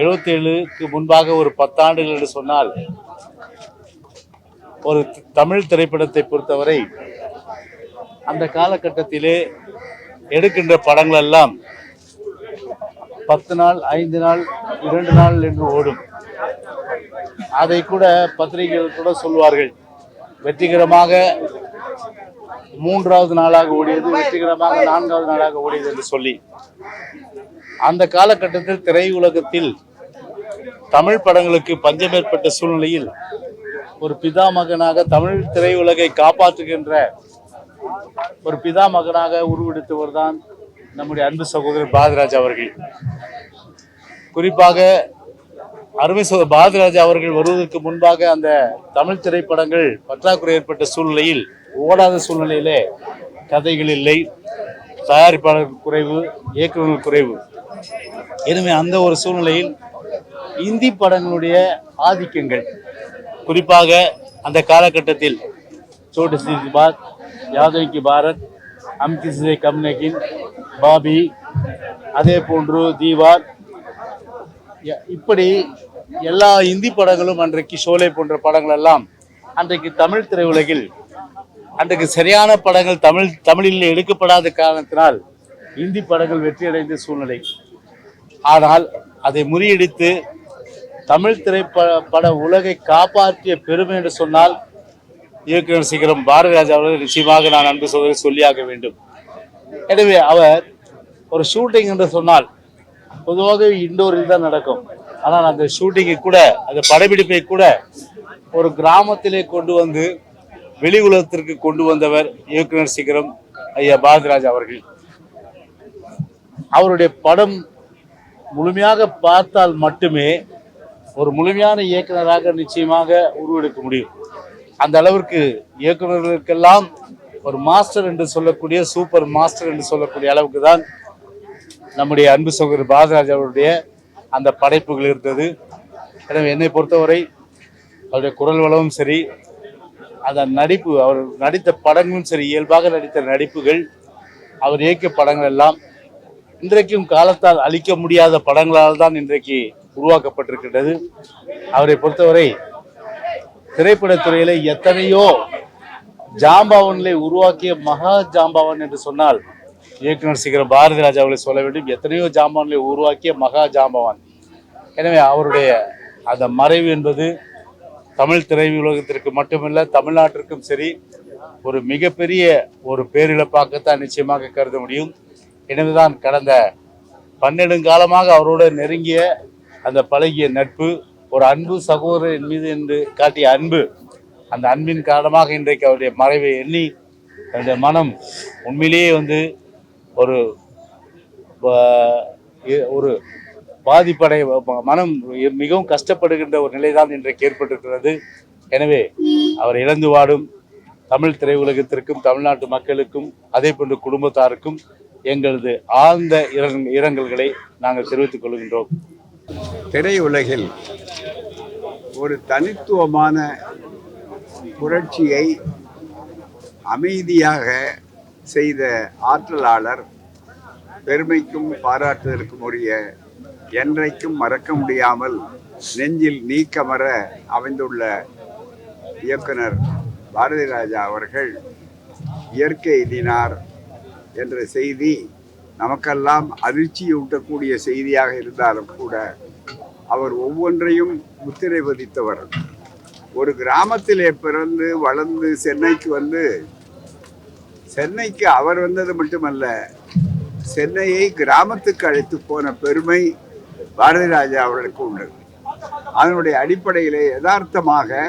77க்கு முன்பாக ஒரு 10 ஆண்டுகள் என்று சொன்னால், ஒரு தமிழ் திரைப்படத்தை பொறுத்தவரை அந்த காலகட்டத்திலே எடுக்கின்ற படங்கள் எல்லாம் 10 நாள், 5 நாள், 2 நாள் என்று ஓடும். அதை கூட பத்திரிகைகள் கூட சொல்வார்கள், வெற்றிகரமாக 3வது நாளாக ஓடியது, வெற்றிகரமாக 4வது நாளாக ஓடியது என்று சொல்லி. அந்த காலகட்டத்தில் திரையுலகத்தில் தமிழ் படங்களுக்கு பஞ்சம் ஏற்பட்ட சூழ்நிலையில் ஒரு பிதாமகனாக தமிழ் திரையுலகை காப்பாற்றுகின்ற ஒரு பிதாமகனாக உருவெடுத்தவர் தான் நம்முடைய அன்பு சகோதரர் பாரதிராஜா அவர்கள். குறிப்பாக அருமை சகோதரர் பாரதிராஜா அவர்கள் வருவதற்கு முன்பாக அந்த தமிழ் திரைப்படங்கள் பற்றாக்குறை ஏற்பட்ட சூழ்நிலையில், ஓடாத சூழ்நிலையிலே கதைகள் இல்லை, தயாரிப்பாளர் குறைவு, இயக்குநர்கள் குறைவு. எனவே அந்த ஒரு சூழ்நிலையில் இந்தி படங்களுடைய ஆதிக்கங்கள், குறிப்பாக அந்த காலகட்டத்தில் சோட்டு சி பாத், யாதவ் கி பாரத், ஹம் கிசி சே கம் நஹீன், பாபி, அதே போன்று தீவார், இப்படி எல்லா இந்தி படங்களும் அன்றைக்கு ஷோலே போன்ற படங்கள் எல்லாம் அன்றைக்கு தமிழ் திரையுலகில் அன்றைக்கு சரியான படங்கள் தமிழில் எடுக்கப்படாத காரணத்தினால் இந்தி படங்கள் வெற்றியடைந்த சூழ்நிலை. ஆனால் அதை முறியடித்து தமிழ் திரைப்பட உலகை காப்பாற்றிய பெருமை என்று சொன்னால் இயக்குனர் சிகரம் பாரதி ராஜா அவர்கள் நிச்சயமாக நான் அன்பு சகோதரி சொல்லியாக வேண்டும். எனவே அவர் ஒரு ஷூட்டிங் என்று சொன்னால் பொதுவாக இண்டோரில் தான் நடக்கும். ஆனால் அந்த ஷூட்டிங்கை கூட, அந்த படப்பிடிப்பை கூட ஒரு கிராமத்திலே கொண்டு வந்து வெளி உலகத்திற்கு கொண்டு வந்தவர் இயக்குனர் சிகரம் ஐயா பாரதிராஜா அவர்கள். அவருடைய படம் முழுமையாக பார்த்தால் மட்டுமே ஒரு முழுமையான இயக்குனராக நிச்சயமாக உருவெடுக்க முடியும். அந்த அளவிற்கு இயக்குநர்களுக்கெல்லாம் ஒரு மாஸ்டர் என்று சொல்லக்கூடிய, சூப்பர் மாஸ்டர் என்று சொல்லக்கூடிய அளவுக்கு தான் நம்முடைய அன்பு சகோதரர் பாரதிராஜா அவருடைய அந்த படைப்புகள் இருந்தது. எனவே என்னை பொறுத்தவரை அவருடைய குரல் வளமும் சரி, அந்த நடிப்பு, அவர் நடித்த படங்களும் சரி, இயல்பாக நடித்த நடிப்புகள், அவர் இயக்கிய படங்கள் எல்லாம் இன்றைக்கும் காலத்தால் அழிக்க முடியாத படங்களால் தான் இன்றைக்கு உருவாக்கப்பட்டிருக்கின்றது. அவரை பொறுத்தவரை திரைப்படத்துறையில எத்தனையோ ஜாம்பவான்களை உருவாக்கிய மகா ஜாம்பவான் என்று சொன்னால் இயக்குனர் சிகரம் பாரதி ராஜா அவர்களை சொல்ல வேண்டும். எத்தனையோ ஜாம்பவான்களை உருவாக்கிய மகா ஜாம்பவான். எனவே அவருடைய அந்த மறைவு என்பது தமிழ் திரையுலகத்திற்கு மட்டுமல்ல, தமிழ்நாட்டிற்கும் சரி ஒரு மிகப்பெரிய ஒரு பேரிழப்பாகத்தான் நிச்சயமாக கருத முடியும். எனவேதான் கடந்த 12 காலமாக அவரோடு நெருங்கிய அந்த பழகிய நட்பு, ஒரு அன்பு சகோதரன் மீது என்று காட்டிய அன்பு, அந்த அன்பின் காரணமாக இன்றைக்கு அவருடைய மறைவை எண்ணி என்னுடைய மனம் உண்மையிலேயே ஒரு ஒரு பாதிப்படை, மனம் மிகவும் கஷ்டப்படுகின்ற ஒரு நிலைதான் இன்றைக்கு ஏற்பட்டிருக்கிறது. எனவே அவர் இழந்து வாடும் தமிழ் திரையுலகத்திற்கும் தமிழ்நாட்டு மக்களுக்கும் அதே போன்று குடும்பத்தாருக்கும் எங்களது ஆழ்ந்த இரங்கல்களை நாங்கள் தெரிவித்துக் கொள்கின்றோம். திரையுலகில் ஒரு தனித்துவமான புரட்சியை அமைதியாக செய்த ஆற்றலாளர், பெருமைக்கும் பாராட்டுதலுக்கும் உரிய, என்றைக்கும் மறக்க முடியாமல் நெஞ்சில் நீக்கமர அமைந்துள்ள இயக்குனர் பாரதி ராஜா அவர்கள் இயற்கை எய்தினார் என்ற செய்தி நமக்கெல்லாம் அதிர்ச்சியூட்டக்கூடிய செய்தியாக இருந்தாலும் கூட அவர் ஒவ்வொன்றையும் முத்திரை பதித்தவர். ஒரு கிராமத்திலே பிறந்து வளர்ந்து சென்னைக்கு அவர் வந்தது மட்டுமல்ல, சென்னையை கிராமத்துக்கு அழைத்து போன பெருமை பாரதி ராஜா அவர்களுக்கு உண்டு. அதனுடைய அடிப்படையிலே யதார்த்தமாக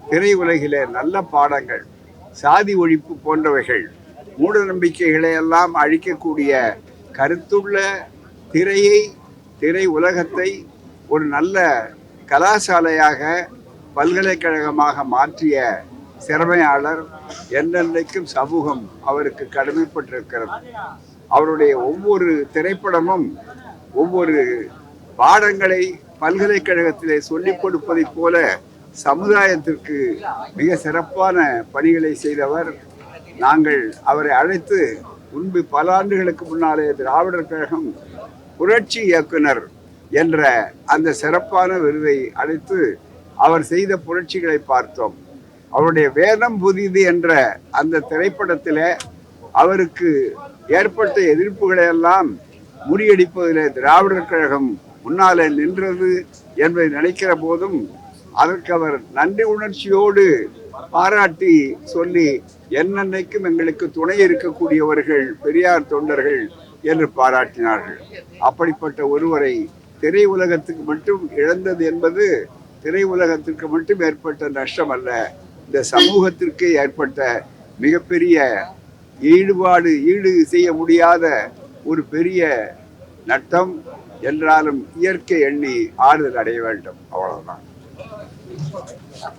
திரையுலகிலே நல்ல பாடங்கள், சாதி ஒழிப்பு போன்றவைகள், மூட நம்பிக்கைகளை எல்லாம் அழிக்கக்கூடிய கருத்துள்ள திரை உலகத்தை ஒரு நல்ல கலாசாலையாக, பல்கலைக்கழகமாக மாற்றிய திறமையாளர். என்றென்றைக்கும் சமூகம் அவருக்கு கடமைப்பட்டிருக்கிறது. அவருடைய ஒவ்வொரு திரைப்படமும் ஒவ்வொரு பாடங்களை பல்கலைக்கழகத்திலே சொல்லிக் கொடுப்பதைப் போல சமுதாயத்திற்கு மிக சிறப்பான பணிகளை செய்தவர். நாங்கள் அவரை அழைத்து முன்பு பல ஆண்டுகளுக்கு முன்னாலே திராவிடர் கழகம் புரட்சி இயக்குனர் என்ற அந்த சிறப்பான விருதை அழைத்து அவர் செய்த புரட்சிகளை பார்த்தோம். அவருடைய வேதம் புதிது என்ற அந்த திரைப்படத்தில் அவருக்கு ஏற்பட்ட எதிர்ப்புகளை எல்லாம் முறியடிப்பதில் திராவிடர் கழகம் முன்னாலே நின்றது என்பதை நினைக்கிற போதும் அதற்கு அவர் நன்றி உணர்ச்சியோடு பாராட்டி சொல்லி, என்னென்னைக்கும் எங்களுக்கு துணை இருக்கக்கூடியவர்கள் பெரியார் தொண்டர்கள் என்று பாராட்டினார்கள். அப்படிப்பட்ட ஒருவரை திரையுலகத்துக்கு மட்டும் இழந்தது என்பது திரையுலகத்திற்கு மட்டும் ஏற்பட்ட நஷ்டம் அல்ல, இந்த சமூகத்திற்கு ஏற்பட்ட மிகப்பெரிய ஈடு செய்ய முடியாத ஒரு பெரிய நட்டம். என்றாலும் இயற்கை எண்ணி ஆறுதல் அடைய வேண்டும், அவ்வளவுதான்.